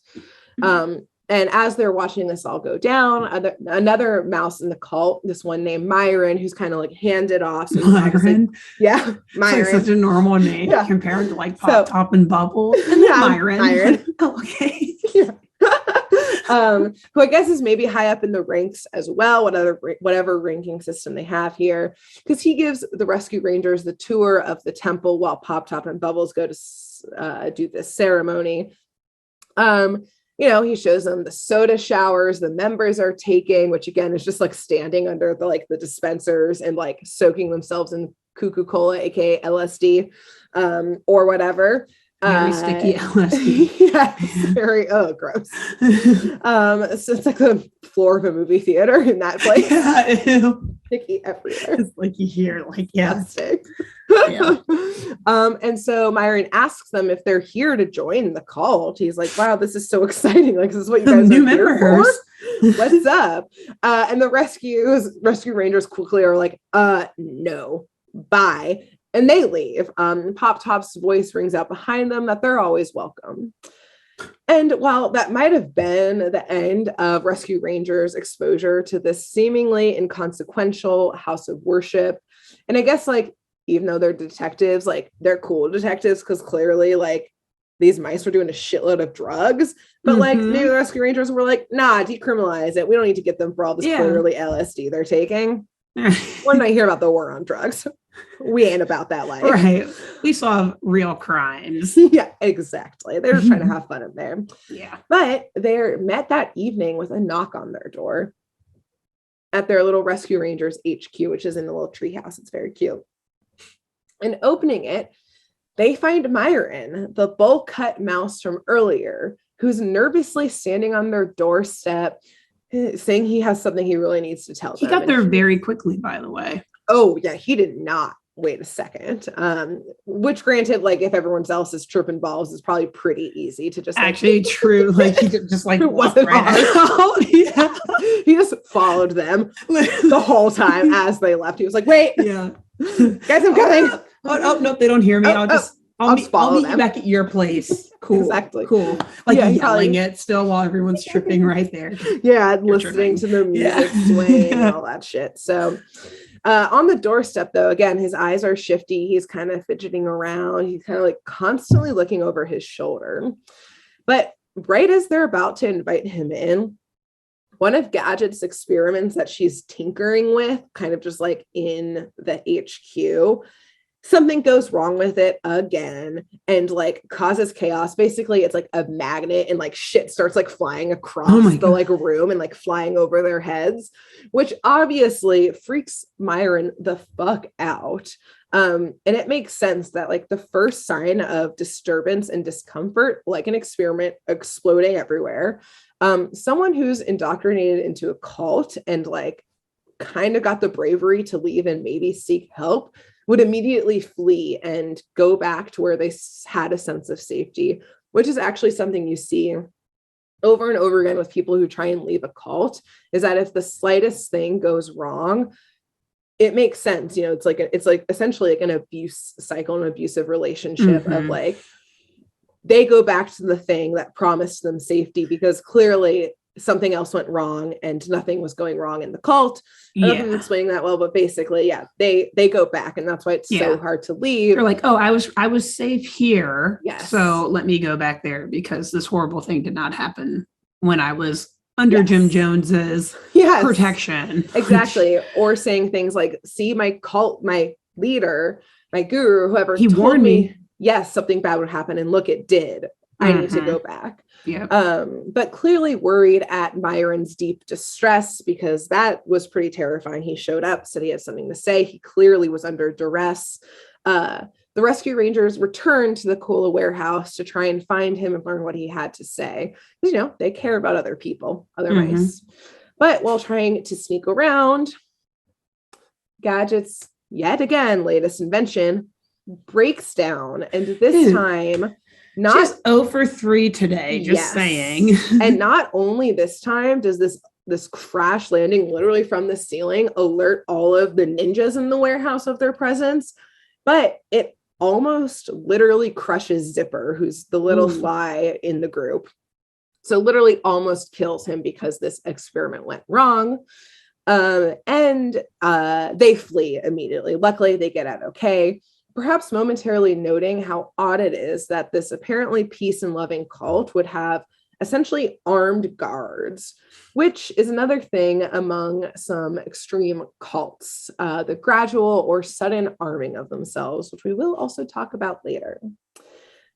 Speaker 1: And as they're watching this all go down, another mouse in the cult, this one named Myron, who's kind of handed off. So
Speaker 3: Myron?
Speaker 1: Yeah, Myron.
Speaker 3: It's such a normal name compared to Pop Top and Bubble. And then Myron.
Speaker 1: Myron.
Speaker 3: Oh, okay.
Speaker 1: Yeah. who I guess is maybe high up in the ranks as well, whatever ranking system they have here, because he gives the Rescue Rangers the tour of the temple while Pop Top and Bubbles go to do this ceremony. He shows them the soda showers the members are taking, which again is just like standing under the dispensers and like soaking themselves in Cuckoo Cola, aka LSD, or whatever.
Speaker 3: Very sticky LSD.
Speaker 1: Yeah, very gross. So it's like the floor of a movie theater in that place.
Speaker 3: Yeah,
Speaker 1: sticky everywhere.
Speaker 3: It's like you hear
Speaker 1: plastic.
Speaker 3: Yeah.
Speaker 1: And so Myron asks them if they're here to join the cult. He's like, wow, this is so exciting. Like, this is what you guys
Speaker 3: new
Speaker 1: are here
Speaker 3: members.
Speaker 1: For? What's up? And the Rescue Rangers quickly are like, no, bye. And they leave. Pop Top's voice rings out behind them that they're always welcome. And while that might have been the end of Rescue Rangers' exposure to this seemingly inconsequential house of worship, and I guess even though they're detectives, they're cool detectives because clearly these mice were doing a shitload of drugs, but maybe the Rescue Rangers were like, nah, decriminalize it. We don't need to get them for all this clearly LSD they're taking. We're not here about the war on drugs. We ain't about that life.
Speaker 3: Right. We solve real crimes.
Speaker 1: Yeah, exactly. They're just trying to have fun in there.
Speaker 3: Yeah.
Speaker 1: But they're met that evening with a knock on their door at their little Rescue Rangers HQ, which is in the little treehouse. It's very cute. And opening it, they find Myron, the bowl cut mouse from earlier, who's nervously standing on their doorstep, saying he has something he really needs to tell them.
Speaker 3: He got there very quickly, by the way.
Speaker 1: Oh, yeah, he did not wait a second. Which granted, if everyone else is tripping balls, is probably pretty easy to just
Speaker 3: actually true. He could just walk
Speaker 1: right
Speaker 3: out.
Speaker 1: Yeah. He just followed them the whole time as they left. He was like, wait,
Speaker 3: yeah,
Speaker 1: guys, I'm coming.
Speaker 3: Oh, no, they don't hear me. I'll meet you back at your place. Cool.
Speaker 1: Exactly.
Speaker 3: Cool. Yelling it still while everyone's tripping right there.
Speaker 1: Yeah, listening to the music swing and all that shit. So on the doorstep, though, again, his eyes are shifty. He's kind of fidgeting around. He's kind of constantly looking over his shoulder. But right as they're about to invite him in, one of Gadget's experiments that she's tinkering with, kind of just in the HQ, something goes wrong with it again and causes chaos. Basically, it's a magnet and shit starts flying across the room and flying over their heads, which obviously freaks Myron the fuck out. And it makes sense that the first sign of disturbance and discomfort, an experiment exploding everywhere, someone who's indoctrinated into a cult and kind of got the bravery to leave and maybe seek help would immediately flee and go back to where they had a sense of safety, which is actually something you see over and over again with people who try and leave a cult, is that if the slightest thing goes wrong, it makes sense. It's essentially an abuse cycle, an abusive relationship of they go back to the thing that promised them safety because clearly something else went wrong and nothing was going wrong in the cult. I don't know if I'm explaining that well, but basically, they go back, and that's why it's so hard to leave.
Speaker 3: They're like, oh, I was safe here.
Speaker 1: Yes.
Speaker 3: So let me go back there because this horrible thing did not happen when I was under Jim Jones's protection.
Speaker 1: Exactly. Or saying things like, see, my cult, my leader, my guru, whoever,
Speaker 3: he
Speaker 1: told
Speaker 3: warned me.
Speaker 1: Yes, something bad would happen. And look, it did. I need to go back.
Speaker 3: Yeah.
Speaker 1: But clearly worried at Myron's deep distress, because that was pretty terrifying. He showed up, said he had something to say. He clearly was under duress. The Rescue Rangers returned to the Cola warehouse to try and find him and learn what he had to say. Because, they care about other people, other mice. But while trying to sneak around, Gadget's yet again latest invention breaks down, and this time not
Speaker 3: just 0 for 3 today, just saying.
Speaker 1: And not only this time does this crash landing literally from the ceiling alert all of the ninjas in the warehouse of their presence, but it almost literally crushes Zipper, who's the little fly in the group. So literally almost kills him because this experiment went wrong. And they flee immediately. Luckily, they get out okay. Perhaps momentarily noting how odd it is that this apparently peace and loving cult would have essentially armed guards, which is another thing among some extreme cults, the gradual or sudden arming of themselves, which we will also talk about later.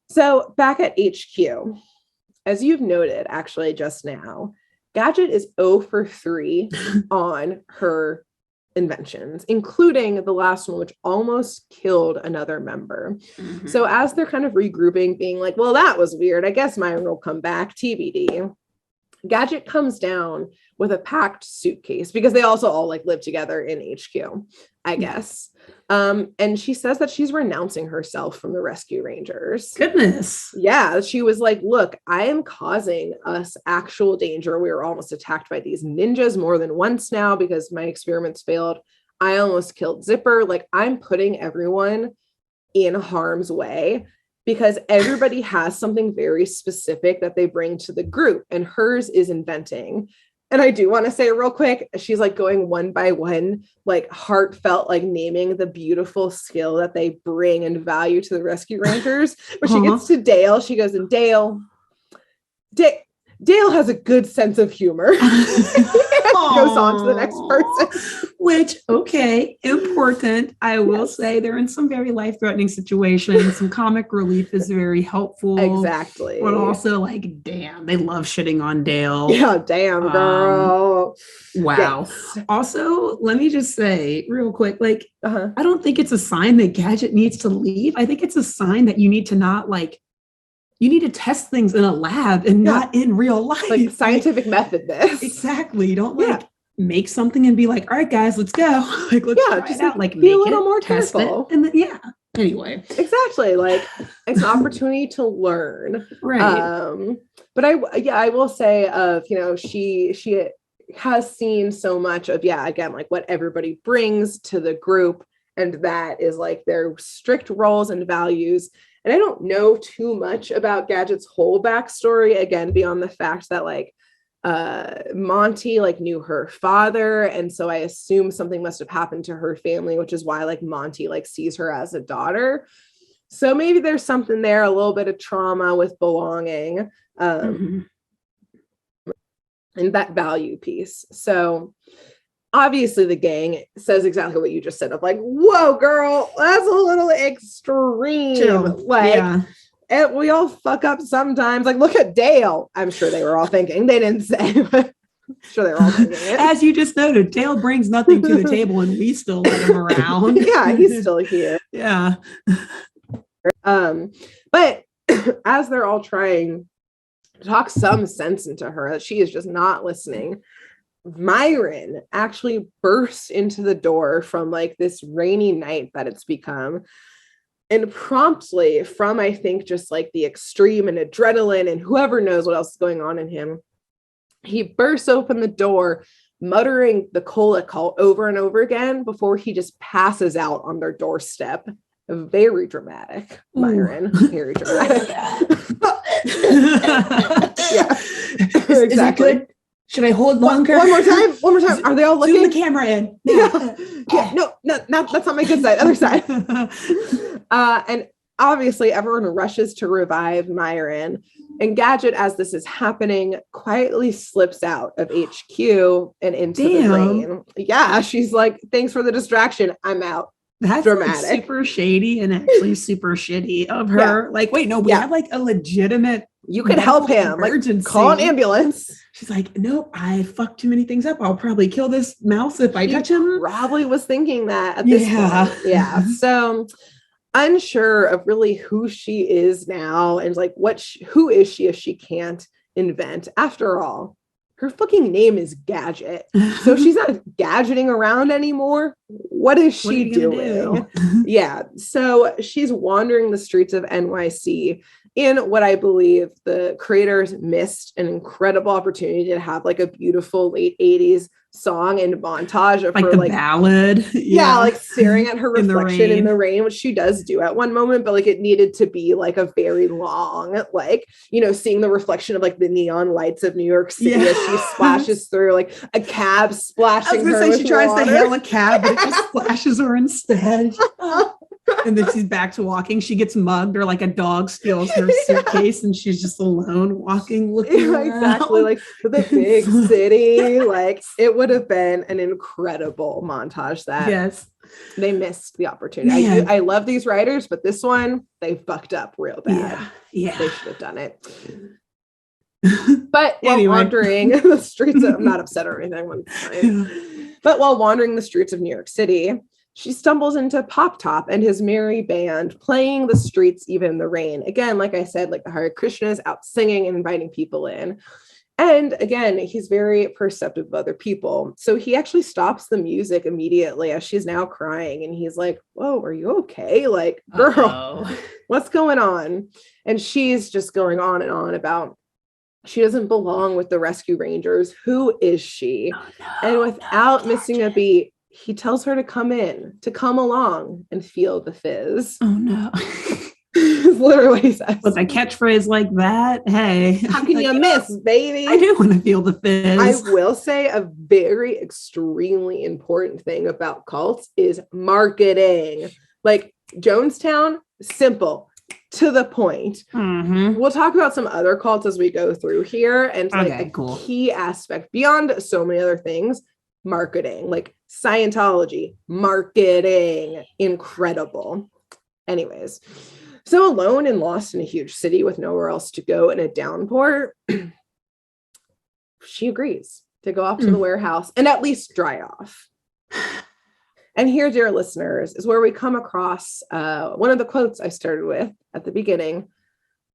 Speaker 1: So back at HQ, as you've noted actually just now, Gadget is 0 for 3 on her inventions, including the last one, which almost killed another member. Mm-hmm. So as they're kind of regrouping, being like, well, that was weird, I guess Myron will come back, TBD. Gadget comes down with a packed suitcase because they also all like live together in HQ, I guess. And she says that she's renouncing herself from the Rescue Rangers.
Speaker 3: Goodness.
Speaker 1: Yeah. She was like, look, I am causing us actual danger. We were almost attacked by these ninjas more than once now because my experiments failed. I almost killed Zipper. Like, I'm putting everyone in harm's way because everybody has something very specific that they bring to the group, and hers is inventing. And I do want to say real quick, she's like going one by one, like heartfelt, like naming the beautiful skill that they bring and value to the Rescue Rangers. When she gets to Dale, she goes, and Dale has a good sense of humor. Goes on to the next person.
Speaker 3: Which, okay, important. I will say they're in some very life-threatening situations. Some comic relief is very helpful.
Speaker 1: Exactly.
Speaker 3: But also, like, damn, they love shitting on Dale.
Speaker 1: Yeah, damn, girl.
Speaker 3: Wow. Yes. Also, let me just say real quick, like, I don't think it's a sign that Gadget needs to leave. I think it's a sign that you need to not, like, you need to test things in a lab and not in real life.
Speaker 1: Like scientific method this.
Speaker 3: Exactly. You don't like make something and be like, all right, guys, let's go. Like, let's try
Speaker 1: just
Speaker 3: it out. Like,
Speaker 1: be
Speaker 3: make
Speaker 1: a little
Speaker 3: it,
Speaker 1: more
Speaker 3: test
Speaker 1: careful.
Speaker 3: it, and then, anyway.
Speaker 1: Exactly. Like, it's an opportunity to learn.
Speaker 3: Right.
Speaker 1: But I will say she has seen so much of, again, like what everybody brings to the group. And that is like their strict roles and values. And I don't know too much about Gadget's whole backstory, again, beyond the fact that like Monty like knew her father. And so I assume something must have happened to her family, which is why like Monty like sees her as a daughter. So maybe there's something there, a little bit of trauma with belonging and that value piece. So obviously the gang says exactly what you just said of like, whoa, girl, that's a little extreme.
Speaker 3: Chill.
Speaker 1: And we all fuck up sometimes. Like, look at Dale. I'm sure they were all thinking. They didn't say, but I'm sure they were all thinking it.
Speaker 3: As you just noted, Dale brings nothing to the table and we still let him around.
Speaker 1: Yeah, he's still here.
Speaker 3: Yeah.
Speaker 1: But as they're all trying to talk some sense into her, that she is just not listening, Myron actually bursts into the door from like this rainy night that it's become, and promptly from, I think, just like the extreme and adrenaline and whoever knows what else is going on in him, he bursts open the door muttering the cola call over and over again before he just passes out on their doorstep. Very dramatic. Myron. Very dramatic.
Speaker 3: Is it good? Should I hold longer?
Speaker 1: One more time. Are they all looking?
Speaker 3: Zoom the camera in.
Speaker 1: No, that's not my good side. Other side. And obviously everyone rushes to revive Myron. And Gadget, as this is happening, quietly slips out of HQ and into the rain. Yeah, she's like, thanks for the distraction. I'm out.
Speaker 3: That's dramatic. Like super shady and actually super shitty of her. Like, wait, no, we have like a legitimate.
Speaker 1: You could help him. Emergency. Like, call an ambulance.
Speaker 3: She's like, nope, I fucked too many things up. I'll probably kill this mouse if I touch him.
Speaker 1: Probably was thinking that at this point. Yeah. So unsure of really who she is now and like who is she if she can't invent? After all, her fucking name is Gadget. So she's not gadgeting around anymore. What is she doing? Yeah. So she's wandering the streets of NYC in what I believe the creators missed an incredible opportunity to have like a beautiful late 80s song and montage of
Speaker 3: like
Speaker 1: her
Speaker 3: the
Speaker 1: like
Speaker 3: ballad.
Speaker 1: Yeah, like staring at her reflection in the rain, which she does do at one moment, but like it needed to be like a very long, like, seeing the reflection of like the neon lights of New York City as she splashes through, like a cab splashing her.
Speaker 3: She tries to hail a cab, but it just splashes her instead. And then she's back to walking. She gets mugged, or like a dog steals her suitcase, and she's just alone walking, looking around.
Speaker 1: Exactly, like the big city. Like it would have been an incredible montage that they missed the opportunity. I love these writers, but this one they fucked up real bad. Yeah, they should have done it. But while wandering the streets, I'm not upset or anything. But while wandering the streets of New York City, she stumbles into Pop Top and his merry band playing the streets, even in the rain. Again, like I said, like the Hare Krishna is out singing and inviting people in. And again, he's very perceptive of other people. So he actually stops the music immediately as she's now crying. And he's like, whoa, are you okay? Like, girl, what's going on? And she's just going on and on about she doesn't belong with the Rescue Rangers. Who is she? And without missing a beat, he tells her to come along and feel the fizz.
Speaker 3: Oh no.
Speaker 1: It's literally what he says.
Speaker 3: With a catchphrase like that, hey.
Speaker 1: How can you miss, baby?
Speaker 3: I do want to feel the fizz.
Speaker 1: I will say a very extremely important thing about cults is marketing. Like Jonestown, simple, to the point.
Speaker 3: Mm-hmm.
Speaker 1: We'll talk about some other cults as we go through here. And like the key aspect beyond so many other things, marketing, like Scientology, marketing, incredible. Anyways, so alone and lost in a huge city with nowhere else to go in a downpour, she agrees to go off to the warehouse and at least dry off. And here, dear listeners, is where we come across one of the quotes I started with at the beginning.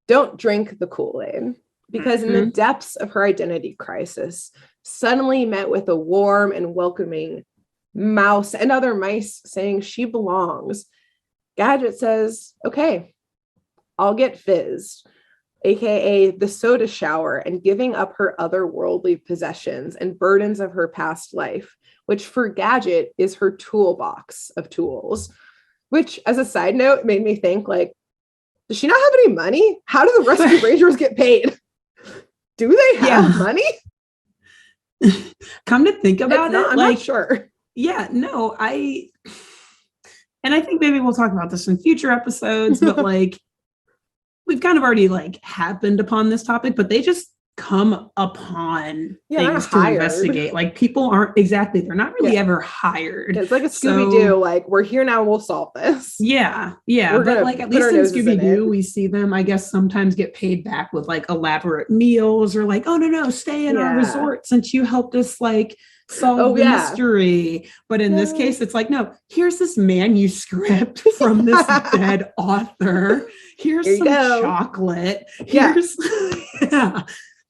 Speaker 1: Don't drink the Kool-Aid. Because in the depths of her identity crisis, suddenly met with a warm and welcoming mouse and other mice saying she belongs, Gadget says, okay, I'll get fizzed, aka the soda shower, and giving up her otherworldly possessions and burdens of her past life, which for Gadget is her toolbox of tools. Which, as a side note, made me think, like, does she not have any money? How do the Rescue Rangers get paid? Do they have money?
Speaker 3: Come to think about it,
Speaker 1: I'm not sure.
Speaker 3: Yeah, no, and I think maybe we'll talk about this in future episodes, but like we've kind of already like happened upon this topic, but they just come upon things to investigate. Like people aren't they're not really ever hired.
Speaker 1: It's like a Scooby-Doo, like we're here now, we'll solve this.
Speaker 3: Yeah. But like at least in Scooby-Doo, we see them, I guess, sometimes get paid back with like elaborate meals or like, oh no, stay in our resort since you helped us like solve the mystery. But in this case, it's like, no, here's this manuscript from this dead author. Here's some chocolate. Here's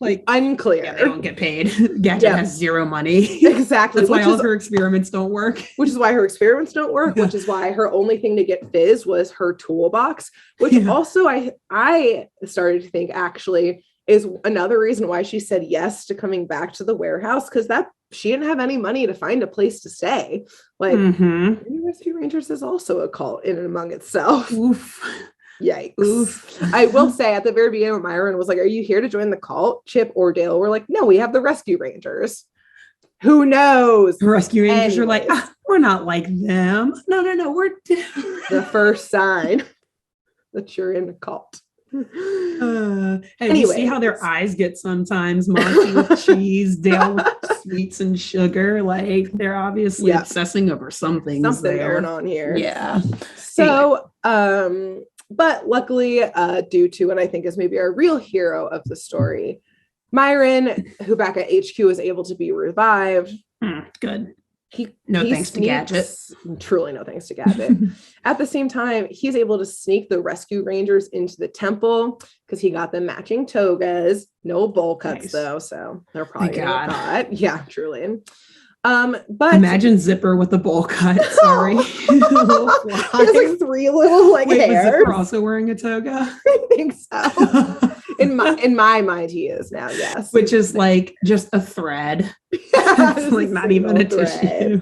Speaker 3: like
Speaker 1: unclear.
Speaker 3: Yeah, they don't get paid. Gadget has zero money.
Speaker 1: Exactly.
Speaker 3: That's why all of her experiments don't work.
Speaker 1: Which is why her experiments don't work, which is why her only thing to get fizz was her toolbox, which also I started to think actually is another reason why she said yes to coming back to the warehouse, because that she didn't have any money to find a place to stay. Like Rescue Rangers is also a cult in and among itself.
Speaker 3: Oof.
Speaker 1: Yikes. Oof. I will say at the very beginning when Myron was like, are you here to join the cult? Chip or Dale were like, no, we have the Rescue Rangers. Who knows?
Speaker 3: The Rescue Rangers are like, we're not like them. No, we're different.
Speaker 1: The first sign that you're in the cult.
Speaker 3: You see how their eyes get sometimes Monty with cheese, Dale with sweets and sugar. Like they're obviously obsessing over something
Speaker 1: going on here.
Speaker 3: Yeah.
Speaker 1: So but luckily, due to what I think is maybe our real hero of the story, Myron, who back at HQ was able to be revived.
Speaker 3: Good.
Speaker 1: Thanks to Gadget. Truly no thanks to Gadget. At the same time, he's able to sneak the Rescue Rangers into the temple because he got them matching togas. No bowl cuts though, so they're probably gonna cut. Yeah, truly. But
Speaker 3: imagine Zipper with a bowl cut. Sorry.
Speaker 1: He has like 3 little hairs.
Speaker 3: Was Zipper also wearing a toga?
Speaker 1: I think so. In my mind, he is now. Yes,
Speaker 3: which is like just a thread. It's like not even a tissue.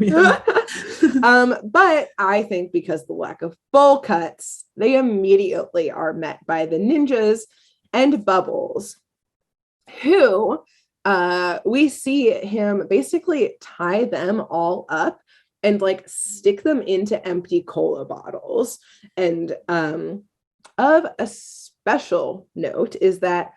Speaker 1: But I think because the lack of bowl cuts, they immediately are met by the ninjas and Bubbles, who we see him basically tie them all up and like stick them into empty cola bottles. And of a special note is that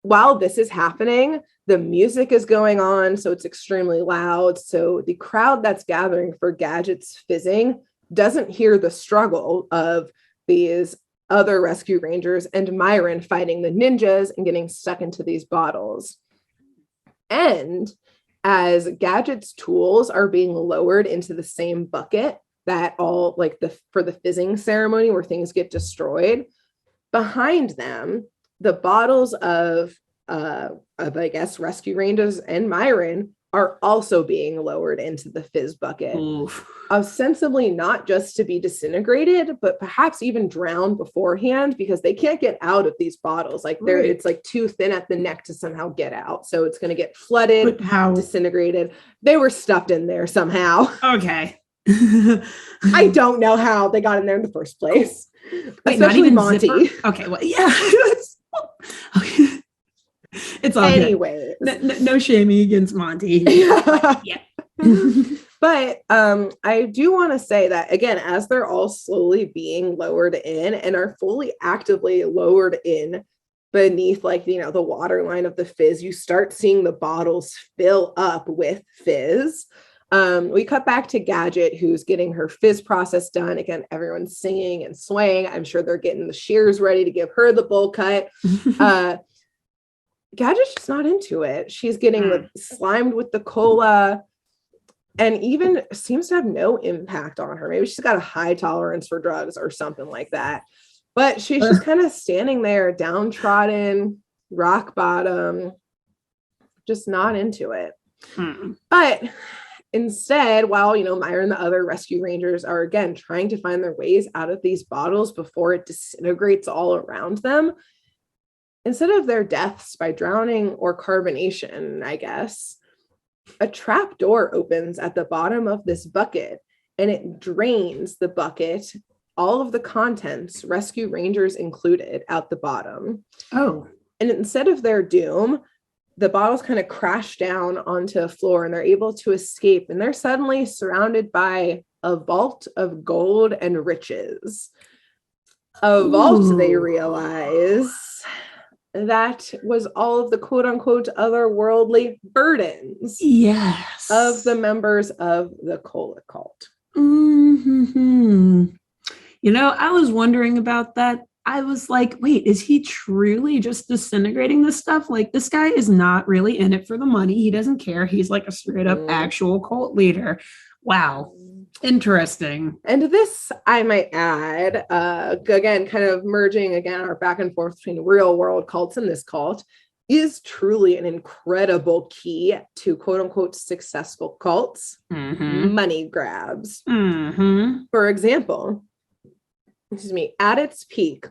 Speaker 1: while this is happening, the music is going on, so it's extremely loud. So the crowd that's gathering for Gadget's fizzing doesn't hear the struggle of these other rescue rangers and Myron fighting the ninjas and getting stuck into these bottles. And as Gadget's tools are being lowered into the same bucket that all like for the fizzing ceremony where things get destroyed, behind them, the bottles of I guess rescue rangers and Myron are also being lowered into the fizz bucket, ostensibly not just to be disintegrated, but perhaps even drowned beforehand because they can't get out of these bottles. Like it's like too thin at the neck to somehow get out. So it's going to get flooded, disintegrated. They were stuffed in there somehow.
Speaker 3: Okay.
Speaker 1: I don't know how they got in there in the first place.
Speaker 3: Wait,
Speaker 1: especially Monty.
Speaker 3: Zipper? Okay, well, yeah. It's all
Speaker 1: anyway.
Speaker 3: No shaming against Monty. Yeah.
Speaker 1: But I do want to say that, again, as they're all slowly being lowered in and are fully actively lowered in beneath, like, you know, the water line of the fizz, you start seeing the bottles fill up with fizz. We cut back to Gadget, who's getting her fizz process done. Again, everyone's singing and swaying. I'm sure they're getting the shears ready to give her the bowl cut. Gadget's just not into it. She's getting slimed with the cola and even seems to have no impact on her. Maybe she's got a high tolerance for drugs or something like that. But she's just kind of standing there, downtrodden, rock bottom, just not into it. But instead, while, you know, Myra and the other rescue rangers are, again, trying to find their ways out of these bottles before it disintegrates all around them, instead of their deaths by drowning or carbonation, I guess, a trap door opens at the bottom of this bucket and it drains the bucket, all of the contents, rescue rangers included, out the bottom.
Speaker 3: Oh.
Speaker 1: And instead of their doom, the bottles kind of crash down onto a floor and they're able to escape. And they're suddenly surrounded by a vault of gold and riches. A vault, they realize, that was all of the quote unquote otherworldly burdens of the members of the Cola cult.
Speaker 3: Mm-hmm. You know, I was wondering about that. I was like, wait, is he truly just disintegrating this stuff? Like, this guy is not really in it for the money. He doesn't care. He's like a straight up actual cult leader. Wow. Interesting.
Speaker 1: And this, I might add, again, kind of merging again our back and forth between real world cults and this cult, is truly an incredible key to quote unquote successful cults. Money grabs. For example, at its peak,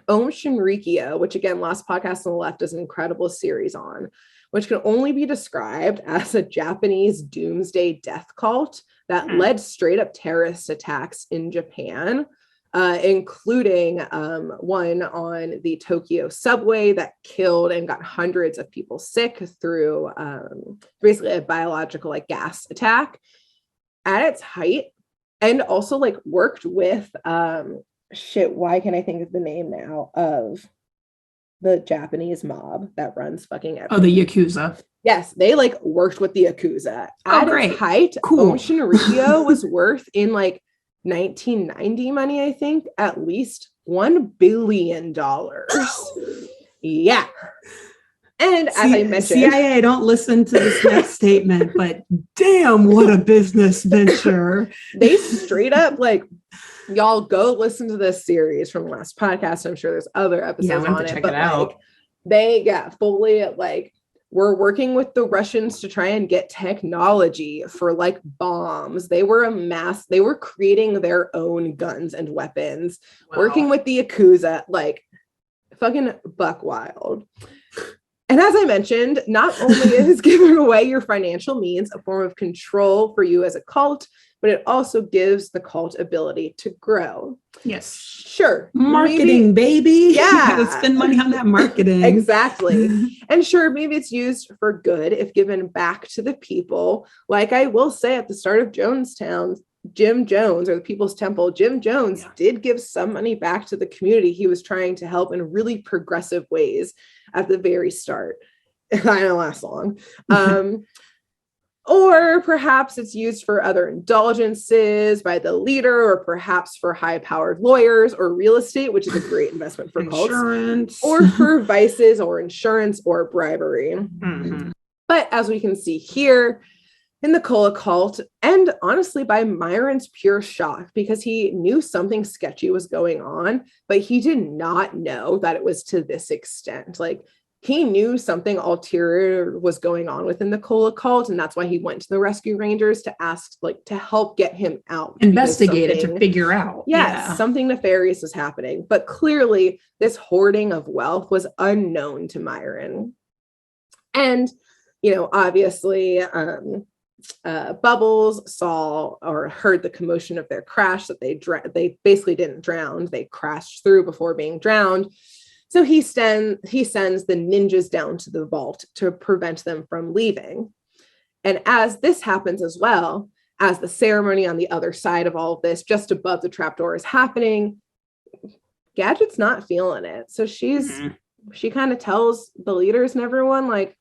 Speaker 1: Om Shinrikyo, which again, last podcast on the left is an incredible series on, which can only be described as a Japanese doomsday death cult that led straight up terrorist attacks in Japan, including one on the Tokyo subway that killed and got hundreds of people sick through basically a biological like gas attack at its height, and also like worked with why can't I think of the name now of the Japanese mob that runs fucking everything.
Speaker 3: Oh, the Yakuza.
Speaker 1: Yes, they like worked with the Yakuza.
Speaker 3: At
Speaker 1: its height,
Speaker 3: cool.
Speaker 1: Om Shinrikyo was worth in like 1990 money, I think, at least $1 billion. Yeah. And as I mentioned,
Speaker 3: CIA, don't listen to this next statement, but damn, what a business venture.
Speaker 1: They straight up like, y'all go listen to this series from last podcast. I'm sure there's other episodes on it, but like they fully like were working with the Russians to try and get technology for like bombs. They were they were creating their own guns and weapons, working with the Yakuza, like fucking buck wild. And as I mentioned, not only is giving away your financial means a form of control for you as a cult, but it also gives the cult ability to grow.
Speaker 3: Yes.
Speaker 1: Sure.
Speaker 3: Marketing, baby.
Speaker 1: Yeah.
Speaker 3: Let's spend money on that marketing.
Speaker 1: Exactly. And sure, maybe it's used for good if given back to the people. Like I will say at the start of Jonestown, Jim Jones, or the People's Temple, Jim Jones did give some money back to the community he was trying to help in really progressive ways at the very start. I don't last long. Or perhaps it's used for other indulgences by the leader, or perhaps for high-powered lawyers or real estate, which is a great investment for
Speaker 3: insurance,
Speaker 1: or for vices or insurance or bribery. Mm-hmm. But as we can see here in the Cola cult, and honestly by Myron's pure shock, because he knew something sketchy was going on, but he did not know that it was to this extent. Like, he knew something ulterior was going on within the Cola cult, and that's why he went to the Rescue Rangers to ask, like, to help get him out.
Speaker 3: Investigate it to figure out.
Speaker 1: Yes, something nefarious was happening. But clearly, this hoarding of wealth was unknown to Myron. And, obviously, Bubbles saw or heard the commotion of their crash, that they basically didn't drown. They crashed through before being drowned. So he sends the ninjas down to the vault to prevent them from leaving. And as this happens as well, as the ceremony on the other side of all of this, just above the trapdoor is happening, Gadget's not feeling it. So she kind of tells the leaders and everyone, like,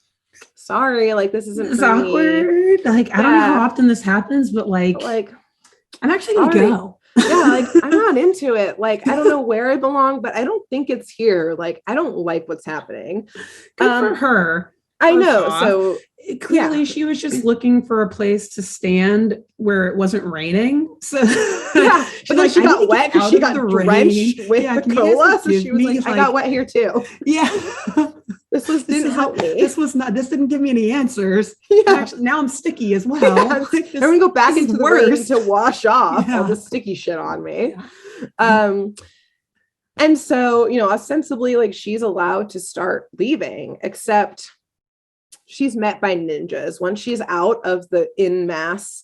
Speaker 1: sorry, like, this isn't for
Speaker 3: awkward.
Speaker 1: Me.
Speaker 3: Like, I don't know how often this happens, but like I'm actually going to go.
Speaker 1: Yeah, like, I'm not into it. Like, I don't know where I belong, but I don't think it's here. Like, I don't like what's happening.
Speaker 3: Good for her.
Speaker 1: I know. So
Speaker 3: clearly she was just looking for a place to stand where it wasn't raining. So
Speaker 1: yeah, but then she got wet because she got drenched with the cola. So she was like, I got wet here too.
Speaker 3: Yeah.
Speaker 1: This didn't help me.
Speaker 3: This didn't give me any answers. Yeah. Actually, now I'm sticky as well. Yeah.
Speaker 1: Like, I'm gonna go back into the rain to wash off all the sticky shit on me. Yeah. And so, ostensibly, like, she's allowed to start leaving, except she's met by ninjas. Once she's out of the en masse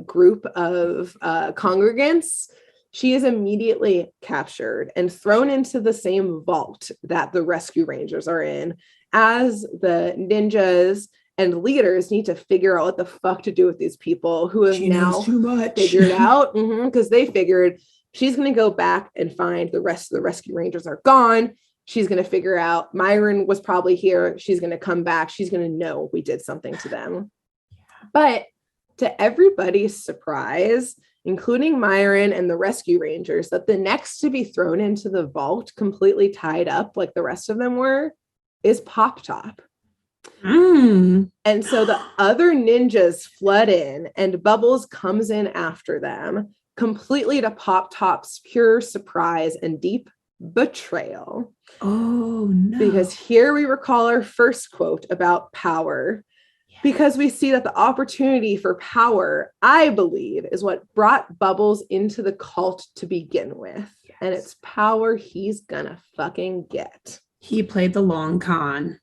Speaker 1: group of congregants, she is immediately captured and thrown into the same vault that the Rescue Rangers are in, as the ninjas and leaders need to figure out what the fuck to do with these people who have now figured out, because they figured she's going to go back and find the rest of the Rescue Rangers are gone. She's going to figure out Myron was probably here. She's going to come back. She's going to know we did something to them. But to everybody's surprise, including Myron and the Rescue Rangers, that the next to be thrown into the vault, completely tied up like the rest of them were, is Pop Top. And so the other ninjas flood in, and Bubbles comes in after them, completely to Pop Top's pure surprise and deep betrayal.
Speaker 3: Oh no.
Speaker 1: Because here we recall our first quote about power. Because we see that the opportunity for power, I believe, is what brought Bubbles into the cult to begin with. Yes. And it's power he's gonna fucking get.
Speaker 3: He played the long con.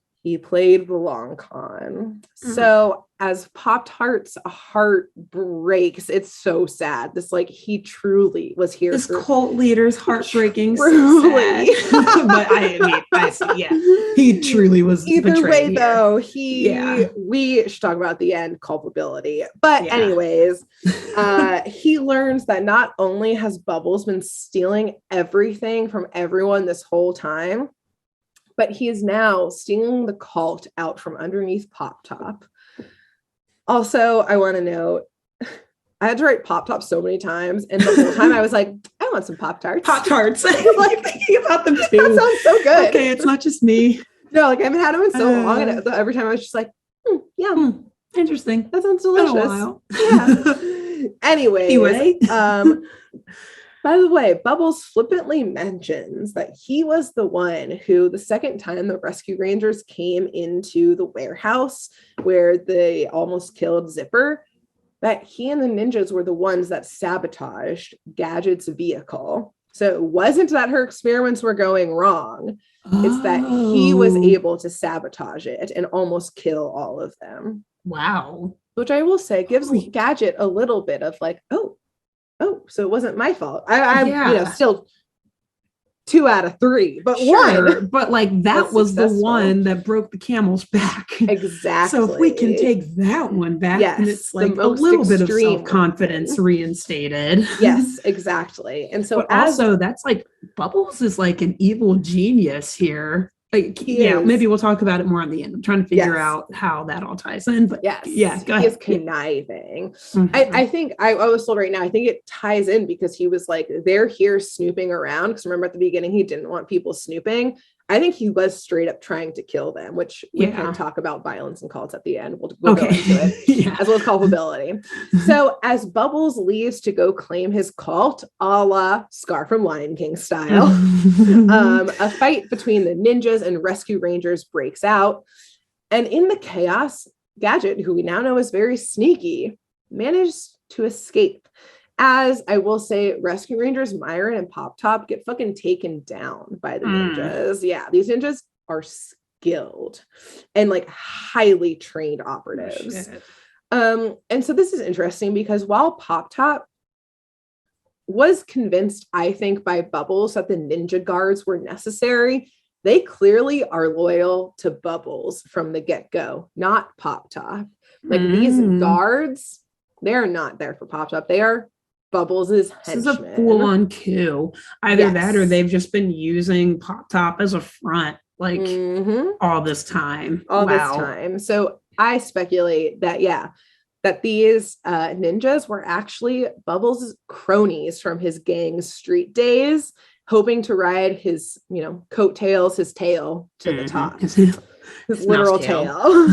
Speaker 1: So as Pop-Tart's heart breaks, it's so sad. This, like, he truly was here.
Speaker 3: This cult leader's heartbreaking.
Speaker 1: Truly.
Speaker 3: So but I see, yeah. He truly was
Speaker 1: Either
Speaker 3: betrayed
Speaker 1: way, though, we should talk about the end culpability. But anyways, he learns that not only has Bubbles been stealing everything from everyone this whole time, but he is now stealing the cult out from underneath Pop Top. Also, I want to note, I had to write Pop Top so many times, and the whole time I was like, I want some Pop-Tarts.
Speaker 3: Pop-Tarts. Like, thinking about them too.
Speaker 1: That sounds so good.
Speaker 3: Okay, it's not just me.
Speaker 1: No, like, I haven't had them in so long, and every time I was just like,
Speaker 3: interesting.
Speaker 1: That sounds delicious.
Speaker 3: Been a while.
Speaker 1: Yeah. Anyway. By the way, Bubbles flippantly mentions that he was the one who, the second time the Rescue Rangers came into the warehouse where they almost killed Zipper, that he and the ninjas were the ones that sabotaged Gadget's vehicle. So it wasn't that her experiments were going wrong. It's that he was able to sabotage it and almost kill all of them.
Speaker 3: Wow.
Speaker 1: which I will say gives Gadget a little bit of like, oh, so it wasn't my fault. I'm still 2 out of 3, but
Speaker 3: sure,
Speaker 1: 1.
Speaker 3: But like that was successful. The one that broke the camel's back.
Speaker 1: Exactly.
Speaker 3: So if we can take that one back, and it's like a little bit of self-confidence reinstated.
Speaker 1: Yes, exactly. And so
Speaker 3: also that's like Bubbles is like an evil genius here. Like, maybe we'll talk about it more on the end. I'm trying to figure out how that all ties in. But
Speaker 1: he is conniving. I think I was told right now, I think it ties in because he was like, they're here snooping around. Because remember at the beginning, he didn't want people snooping. I think he was straight up trying to kill them, which we can talk about violence and cults at the end. We'll go into it as well as culpability. So as Bubbles leaves to go claim his cult, a la Scar from Lion King style, a fight between the ninjas and rescue rangers breaks out. And in the chaos, Gadget, who we now know is very sneaky, managed to escape. As I will say, Rescue Rangers Myron and Pop Top get fucking taken down by the ninjas. Yeah, these ninjas are skilled and like highly trained operatives. And so this is interesting because while Pop Top was convinced, I think, by Bubbles that the ninja guards were necessary, they clearly are loyal to Bubbles from the get-go, not Pop Top. Like these guards, they're not there for Pop Top. They are Bubbles' henchmen. This is a
Speaker 3: full-on coup. Either that or they've just been using Pop Top as a front like all this time.
Speaker 1: This time. So I speculate that, that these ninjas were actually Bubbles' cronies from his gang's street days, hoping to ride his, coattails, his tail to the top. His literal tail.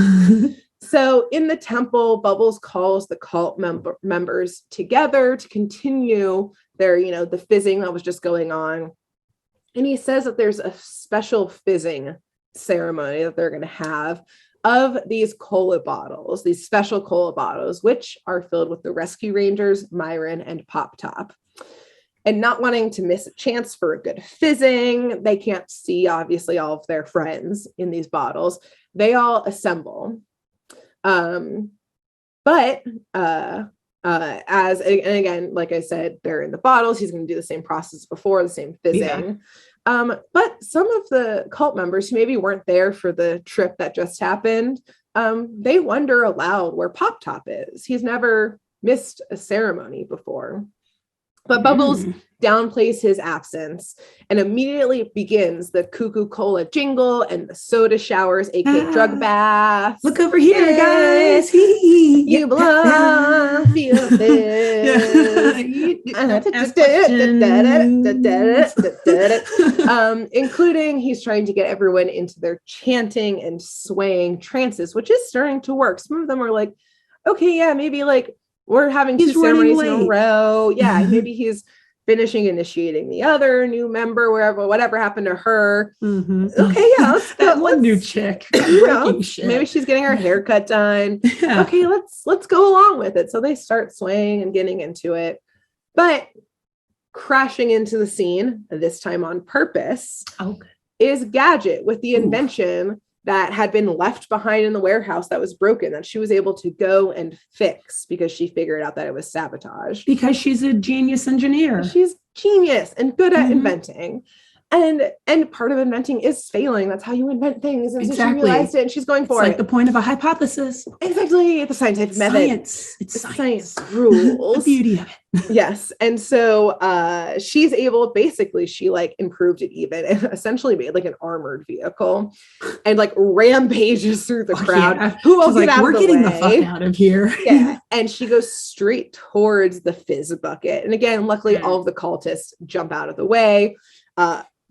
Speaker 1: So in the temple, Bubbles calls the cult members together to continue their, the fizzing that was just going on. And he says that there's a special fizzing ceremony that they're going to have of these cola bottles, these special cola bottles, which are filled with the Rescue Rangers, Myron, and Pop Top. And not wanting to miss a chance for a good fizzing, they can't see, obviously, all of their friends in these bottles. They all assemble. But again, like I said, they're in the bottles. He's going to do the same process before, the same fizzing. But some of the cult members who maybe weren't there for the trip that just happened, they wonder aloud where Pop Top is. He's never missed a ceremony before. But Bubbles downplays his absence and immediately begins the Cuckoo Cola jingle and the soda showers, aka drug baths.
Speaker 3: Look over here, guys.
Speaker 1: You belong, feel this. Including he's trying to get everyone into their chanting and swaying trances, which is starting to work. Some of them are like, okay, maybe like we're having 2 ceremonies in a row. Yeah, maybe he's finishing initiating the other new member, whatever happened to her. Okay,
Speaker 3: that one new chick.
Speaker 1: Maybe she's getting her haircut done. Yeah. Okay, let's go along with it. So they start swaying and getting into it, but crashing into the scene, this time on purpose, is Gadget with the invention that had been left behind in the warehouse that was broken, that she was able to go and fix because she figured out that it was sabotage.
Speaker 3: Because she's a genius engineer.
Speaker 1: She's genius and good at inventing. And part of inventing is failing. That's how you invent things. And so she realized it and she's going for it.
Speaker 3: It's like the point of a hypothesis.
Speaker 1: Exactly. The scientific method.
Speaker 3: It's
Speaker 1: science rules.
Speaker 3: The beauty of it.
Speaker 1: Yes. And so she's able, basically, she like improved it even and essentially made like an armored vehicle and like rampages through the crowd.
Speaker 3: Yeah. Who else like, we're getting the fuck out of here.
Speaker 1: Yeah. And she goes straight towards the fizz bucket. And again, luckily all of the cultists jump out of the way.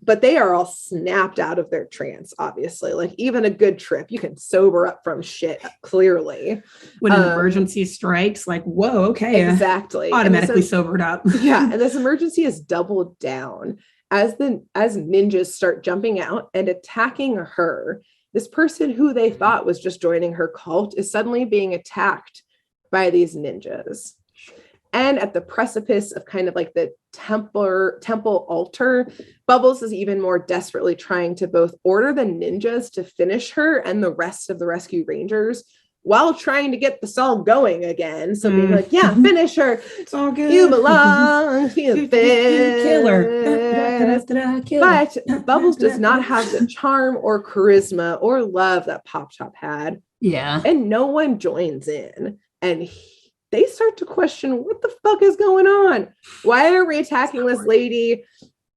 Speaker 1: But they are all snapped out of their trance, obviously. Like even a good trip, you can sober up from shit, clearly.
Speaker 3: When an emergency strikes, like, whoa, okay.
Speaker 1: Exactly.
Speaker 3: Automatically sobered up.
Speaker 1: Yeah. And this emergency is doubled down as ninjas start jumping out and attacking her. This person who they thought was just joining her cult is suddenly being attacked by these ninjas. And at the precipice of kind of like the temple altar, Bubbles is even more desperately trying to both order the ninjas to finish her and the rest of the Rescue Rangers while trying to get the song going again. So being like, yeah, finish her.
Speaker 3: It's all good.
Speaker 1: You belong. You
Speaker 3: Kill her.
Speaker 1: But Bubbles does not have the charm or charisma or love that Pop Top had.
Speaker 3: Yeah.
Speaker 1: And no one joins in. And they start to question, what the fuck is going on? Why are we attacking this lady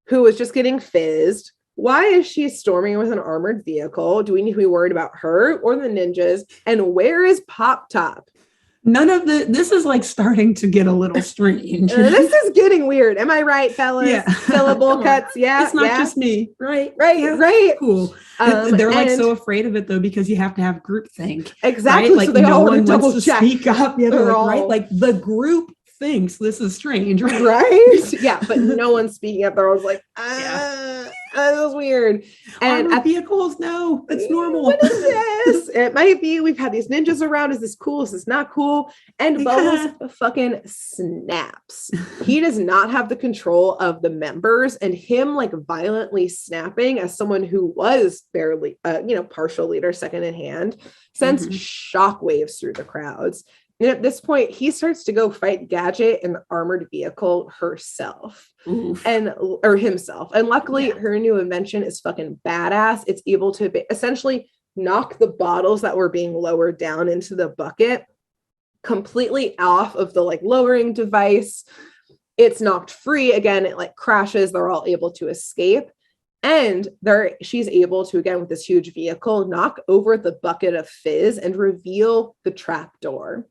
Speaker 1: who was just getting fizzed? Why is she storming with an armored vehicle? Do we need to be worried about her or the ninjas? And where is Pop Top?
Speaker 3: This is like starting to get a little strange.
Speaker 1: This is getting weird. Am I right, fellas?
Speaker 3: Yeah.
Speaker 1: Syllable cuts. Yeah.
Speaker 3: It's not just me. Right. Cool. They're like so afraid of it though, because you have to have group think.
Speaker 1: Exactly.
Speaker 3: Right? Like
Speaker 1: so they
Speaker 3: no
Speaker 1: all
Speaker 3: one
Speaker 1: double
Speaker 3: wants to
Speaker 1: check.
Speaker 3: speak up. Yeah,
Speaker 1: They're
Speaker 3: like,
Speaker 1: all...
Speaker 3: right? Like the group thinks this is strange.
Speaker 1: Right? Yeah, but no one's speaking up. They're always like, that was weird. And
Speaker 3: at vehicles, no, it's normal.
Speaker 1: What is this? It might be. We've had these ninjas around. Is this cool? Is this not cool? And Bubbles fucking snaps. He does not have the control of the members, and him like violently snapping as someone who was barely, partial leader, second in hand, sends shockwaves through the crowds. And at this point, he starts to go fight Gadget in the armored vehicle herself.
Speaker 3: Oof.
Speaker 1: Or himself. And luckily, her new invention is fucking badass. It's able to essentially knock the bottles that were being lowered down into the bucket completely off of the like lowering device. It's knocked free again. It like crashes. They're all able to escape. And she's able to, again, with this huge vehicle, knock over the bucket of fizz and reveal the trap door.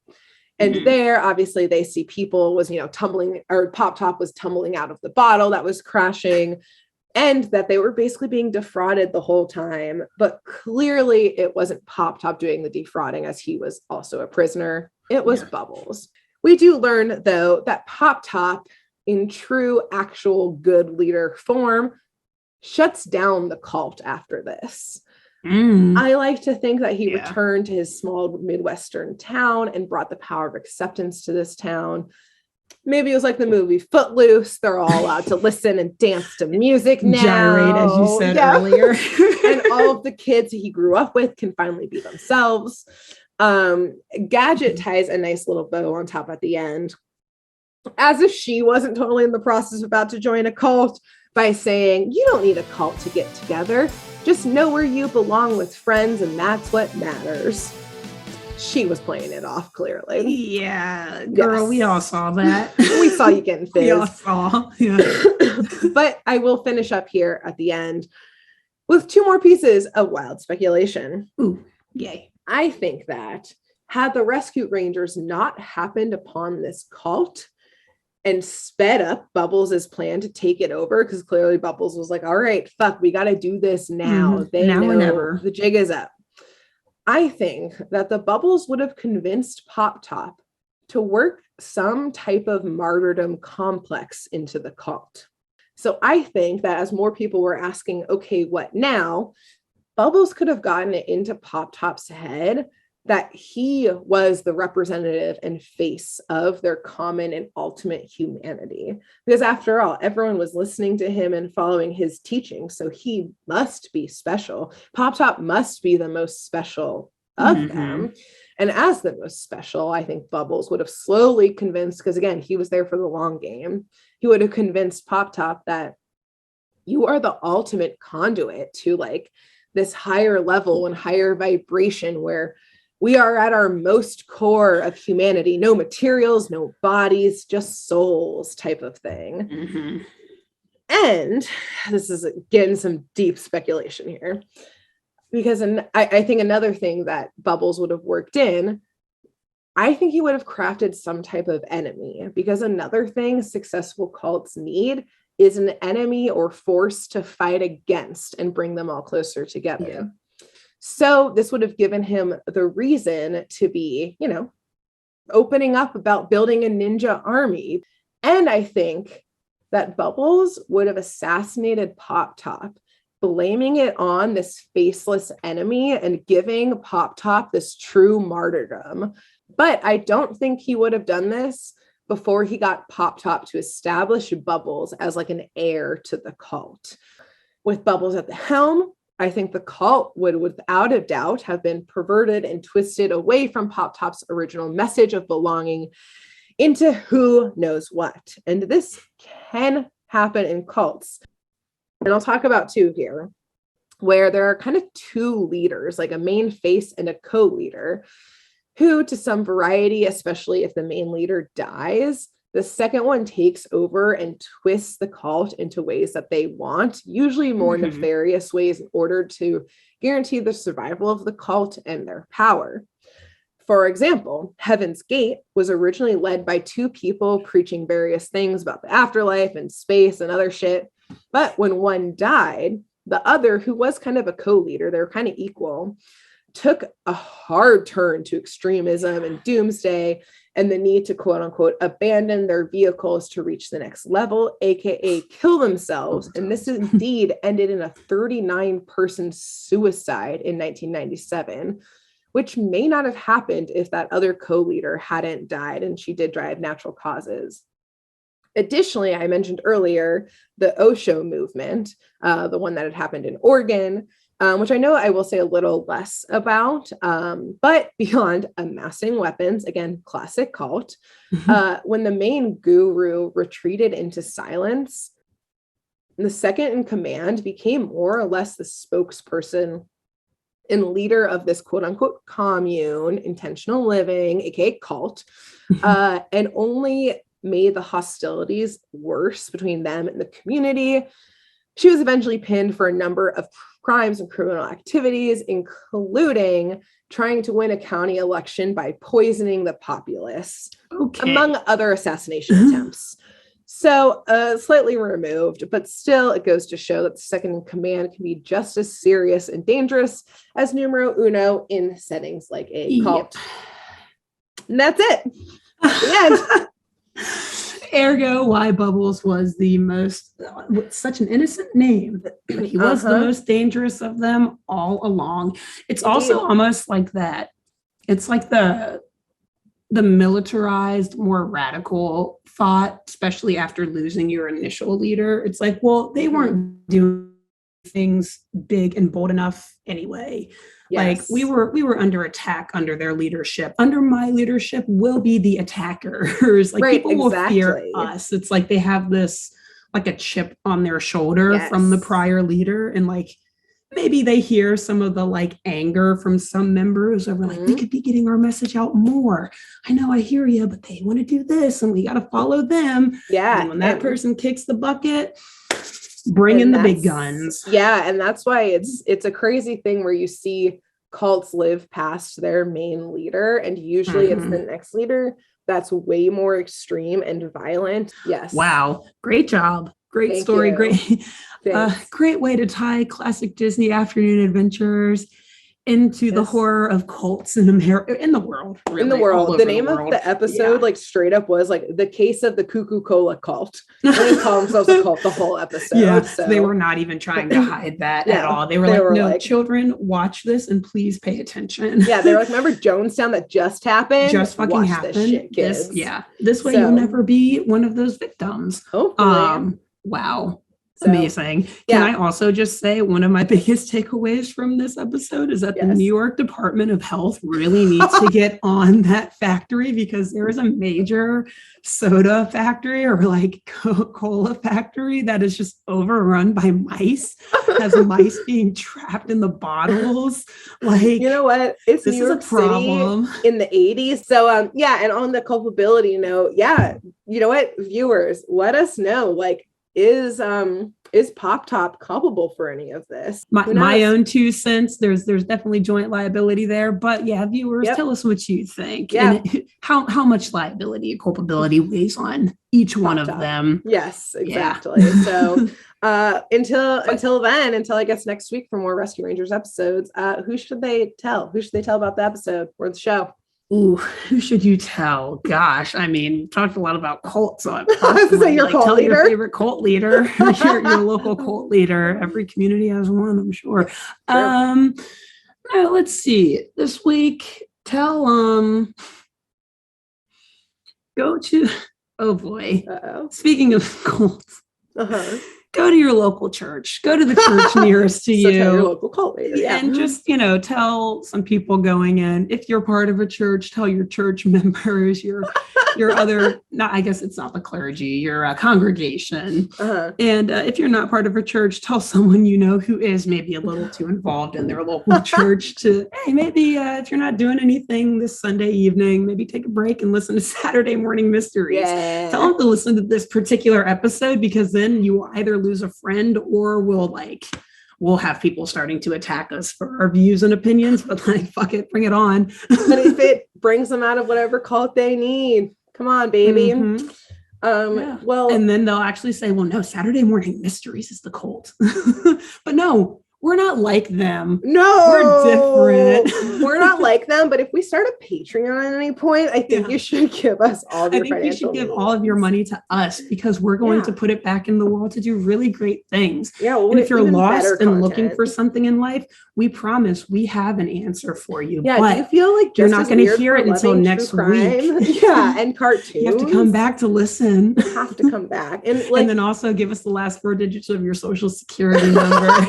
Speaker 1: And there, obviously, they see people was, tumbling, or Pop Top was tumbling out of the bottle that was crashing, and that they were basically being defrauded the whole time. But clearly, it wasn't Pop Top doing the defrauding, as he was also a prisoner. It was Bubbles. We do learn, though, that Pop Top, in true, actual good leader form, shuts down the cult after this. I like to think that he returned to his small Midwestern town and brought the power of acceptance to this town. Maybe it was like the movie Footloose. They're all allowed to listen and dance to music now.
Speaker 3: Gyrate, as you said earlier.
Speaker 1: And all of the kids he grew up with can finally be themselves. Gadget ties a nice little bow on top at the end, as if she wasn't totally in the process of about to join a cult, by saying, you don't need a cult to get together. Just know where you belong with friends, and that's what matters. She was playing it off, clearly.
Speaker 3: Yeah, girl, we all saw that.
Speaker 1: We saw you getting fizz.
Speaker 3: We all saw. Yeah.
Speaker 1: But I will finish up here at the end with two more pieces of wild speculation.
Speaker 3: Ooh, yay.
Speaker 1: I think that had the Rescue Rangers not happened upon this cult and sped up Bubbles' plan to take it over, because clearly Bubbles was like, all right, fuck, we got to do this now. They
Speaker 3: now
Speaker 1: know
Speaker 3: or never.
Speaker 1: The jig is up. I think that the Bubbles would have convinced Pop Top to work some type of martyrdom complex into the cult. So I think that as more people were asking, okay, what now? Bubbles could have gotten it into Pop Top's head that he was the representative and face of their common and ultimate humanity. Because after all, everyone was listening to him and following his teaching, so he must be special. Pop Top must be the most special of them. And as the most special, I think Bubbles would have slowly convinced, because again, he was there for the long game, he would have convinced Pop Top that you are the ultimate conduit to like this higher level and higher vibration where we are at our most core of humanity. No materials, no bodies, just souls type of thing. And this is again some deep speculation here, because I think another thing that Bubbles would have worked in, I think he would have crafted some type of enemy, because another thing successful cults need is an enemy or force to fight against and bring them all closer together. Yeah. So this would have given him the reason to be, opening up about building a ninja army. And I think that Bubbles would have assassinated Pop Top, blaming it on this faceless enemy and giving Pop Top this true martyrdom. But I don't think he would have done this before he got Pop Top to establish Bubbles as like an heir to the cult. With Bubbles at the helm, I think the cult would without a doubt have been perverted and twisted away from Pop Top's original message of belonging into who knows what. And this can happen in cults. And I'll talk about two here, where there are kind of two leaders, like a main face and a co-leader, who to some variety, especially if the main leader dies, the second one takes over and twists the cult into ways that they want, usually more nefarious ways, in order to guarantee the survival of the cult and their power. For example, Heaven's Gate was originally led by two people preaching various things about the afterlife and space and other shit. But when one died, the other, who was kind of a co-leader, they were kind of equal, took a hard turn to extremism and doomsday and the need to, quote unquote, abandon their vehicles to reach the next level, aka kill themselves. And this indeed ended in a 39-person suicide in 1997, which may not have happened if that other co-leader hadn't died, and she did die of natural causes. Additionally, I mentioned earlier the Osho movement, the one that had happened in Oregon, which I know I will say a little less about, but beyond amassing weapons, again, classic cult, when the main guru retreated into silence, the second in command became more or less the spokesperson and leader of this quote unquote commune, intentional living, aka cult, and only made the hostilities worse between them and the community. She was eventually pinned for a number of crimes and criminal activities, including trying to win a county election by poisoning the populace, among other assassination attempts. So slightly removed, but still it goes to show that the second in command can be just as serious and dangerous as numero uno in settings like a cult. And that's it. The end.
Speaker 3: Ergo, why Bubbles was the most, such an innocent name, but he was the most dangerous of them all along. It's also almost like that. It's like the militarized, more radical thought, especially after losing your initial leader. It's like, well, they weren't doing things big and bold enough anyway. Like we were under attack under their leadership. Under my leadership, we'll be the attackers. Like people will fear us. It's like they have this like a chip on their shoulder from the prior leader, and like maybe they hear some of the like anger from some members over like, they could be getting our message out more. I know, I hear you, but they want to do this and we got to follow them. Yeah. And when that person kicks the bucket, bring in the big guns.
Speaker 1: Yeah. And that's why it's a crazy thing where you see cults live past their main leader, and usually it's the next leader that's way more extreme and violent. Yes.
Speaker 3: Wow. Great job. Great Thank story. You. Great way to tie classic Disney afternoon adventures into the horror of cults in America, in the world. Really,
Speaker 1: in the world. The name of the episode, like straight up, was like the case of the Cuckoo Cola cult. They call themselves a cult the whole episode.
Speaker 3: Yeah, so they were not even trying to hide that at all. They were no, children, watch this and please pay attention.
Speaker 1: Yeah, they were like, remember Jonestown that just happened?
Speaker 3: Just fucking happened. This shit, kids. This way you'll never be one of those victims.
Speaker 1: Hopefully.
Speaker 3: Wow. Amazing. Can I also just say one of my biggest takeaways from this episode is that the New York Department of Health really needs to get on that factory, because there is a major soda factory or like Coca-Cola factory that is just overrun by mice, has mice being trapped in the bottles. Like, you
Speaker 1: know what? It's New York City in the 80s. So and on the culpability note, you know what, viewers, let us know, like, is Pop Top culpable for any of this?
Speaker 3: My own 2 cents. There's definitely joint liability there, but viewers, tell us what you think. And how much liability and culpability weighs on each one of them.
Speaker 1: Yes, exactly. So until then, until I guess next week for more Rescue Rangers episodes, who should they tell? Who should they tell about the episode or the show?
Speaker 3: Ooh, who should you tell? Gosh, I mean, we talked a lot about cults. So
Speaker 1: your cult leader?
Speaker 3: Your favorite cult leader, your local cult leader. Every community has one, I'm sure. Now, let's see. This week, go to. Oh boy.
Speaker 1: Uh-oh.
Speaker 3: Speaking of cults, go to your local church, go to the church nearest to
Speaker 1: So
Speaker 3: you.
Speaker 1: tell your local cult leader,
Speaker 3: And just, tell some people going in, if you're part of a church, tell your church members, your other, not, I guess it's not the clergy, your congregation. And if you're not part of a church, tell someone you know who is maybe a little too involved in their local church to, hey, maybe if you're not doing anything this Sunday evening, maybe take a break and listen to Saturday Morning Mysteries.
Speaker 1: Yeah.
Speaker 3: Tell them to listen to this particular episode, because then you will either lose a friend or we'll have people starting to attack us for our views and opinions, but fuck it, bring it on.
Speaker 1: And if it brings them out of whatever cult they need, come on, baby. Well,
Speaker 3: and then they'll actually say, well, no, Saturday Morning Mysteries is the cult. But no, we're not like them.
Speaker 1: No,
Speaker 3: we're different.
Speaker 1: We're not like them. But if we start a Patreon at any point, I think you should give us all of your financial
Speaker 3: you should give all of your money to us, because we're going to put it back in the world to do really great things.
Speaker 1: Yeah. Well,
Speaker 3: and if you're lost and looking for something in life, we promise we have an answer for you.
Speaker 1: Yeah.
Speaker 3: But
Speaker 1: do you feel like
Speaker 3: you're not going to hear it until next week?
Speaker 1: Yeah. And cartoons.
Speaker 3: You have to come back to listen.
Speaker 1: You have to come back. And
Speaker 3: then also give us the last 4 digits of your social security number.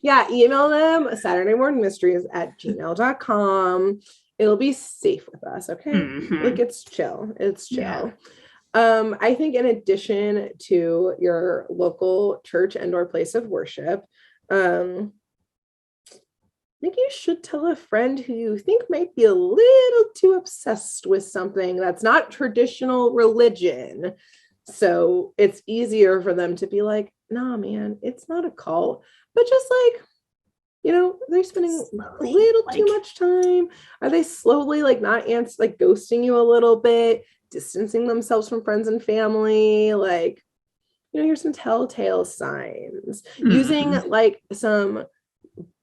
Speaker 1: Yeah, email them SaturdayMorningMysteries@gmail.com. It'll be safe with us, okay? It's chill. It's chill. Yeah. I think in addition to your local church and or place of worship, I think you should tell a friend who you think might be a little too obsessed with something that's not traditional religion. So it's easier for them to be like, nah, man, it's not a cult. But just they're spending a little too much time. Are they slowly not ghosting you a little bit, distancing themselves from friends and family? Here's some telltale signs. Using some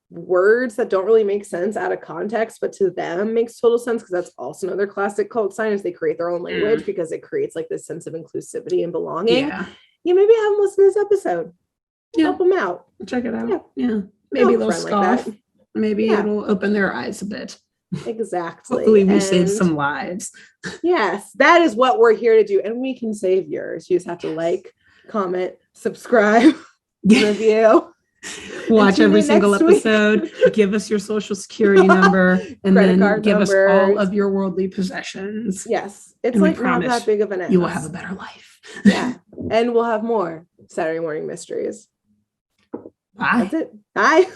Speaker 1: words that don't really make sense out of context, but to them makes total sense, because that's also another classic cult sign, is they create their own language because it creates this sense of inclusivity and belonging. Yeah, maybe have them listen to this episode. Help them out.
Speaker 3: Check it out. Yeah. Maybe they'll scoff. Maybe it'll open their eyes a bit.
Speaker 1: Exactly.
Speaker 3: Hopefully we save some lives.
Speaker 1: Yes, that is what we're here to do. And we can save yours. You just have to comment, subscribe, review.
Speaker 3: Watch every single episode. Give us your social security number, and then give us all of your worldly possessions.
Speaker 1: Yes. It's not that big of an ask.
Speaker 3: You will have a better life.
Speaker 1: Yeah. And we'll have more Saturday Morning Mysteries.
Speaker 3: Bye.
Speaker 1: That's it. Bye.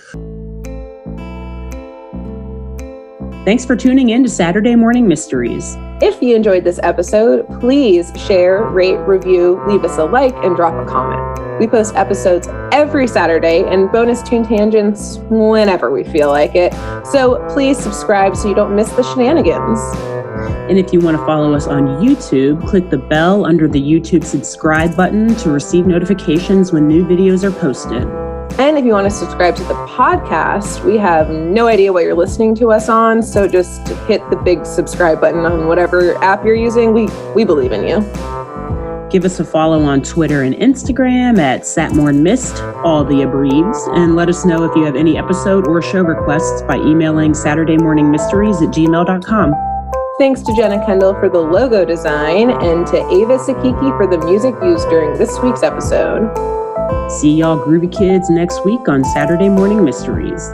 Speaker 2: Thanks for tuning in to Saturday Morning Mysteries.
Speaker 1: If you enjoyed this episode, please share, rate, review, leave us a like, and drop a comment. We post episodes every Saturday and bonus tune tangents whenever we feel like it. So please subscribe so you don't miss the shenanigans.
Speaker 2: And if you want to follow us on YouTube, click the bell under the YouTube subscribe button to receive notifications when new videos are posted.
Speaker 1: And if you want to subscribe to the podcast, we have no idea what you're listening to us on, so just hit the big subscribe button on whatever app you're using. We believe in you.
Speaker 2: Give us a follow on Twitter and Instagram at SatMornMist, all the abreves, and let us know if you have any episode or show requests by emailing SaturdayMorningMysteries@gmail.com.
Speaker 1: Thanks to Jenna Kendall for the logo design, and to Ava Sakiki for the music used during this week's episode.
Speaker 2: See y'all groovy kids next week on Saturday Morning Mysteries.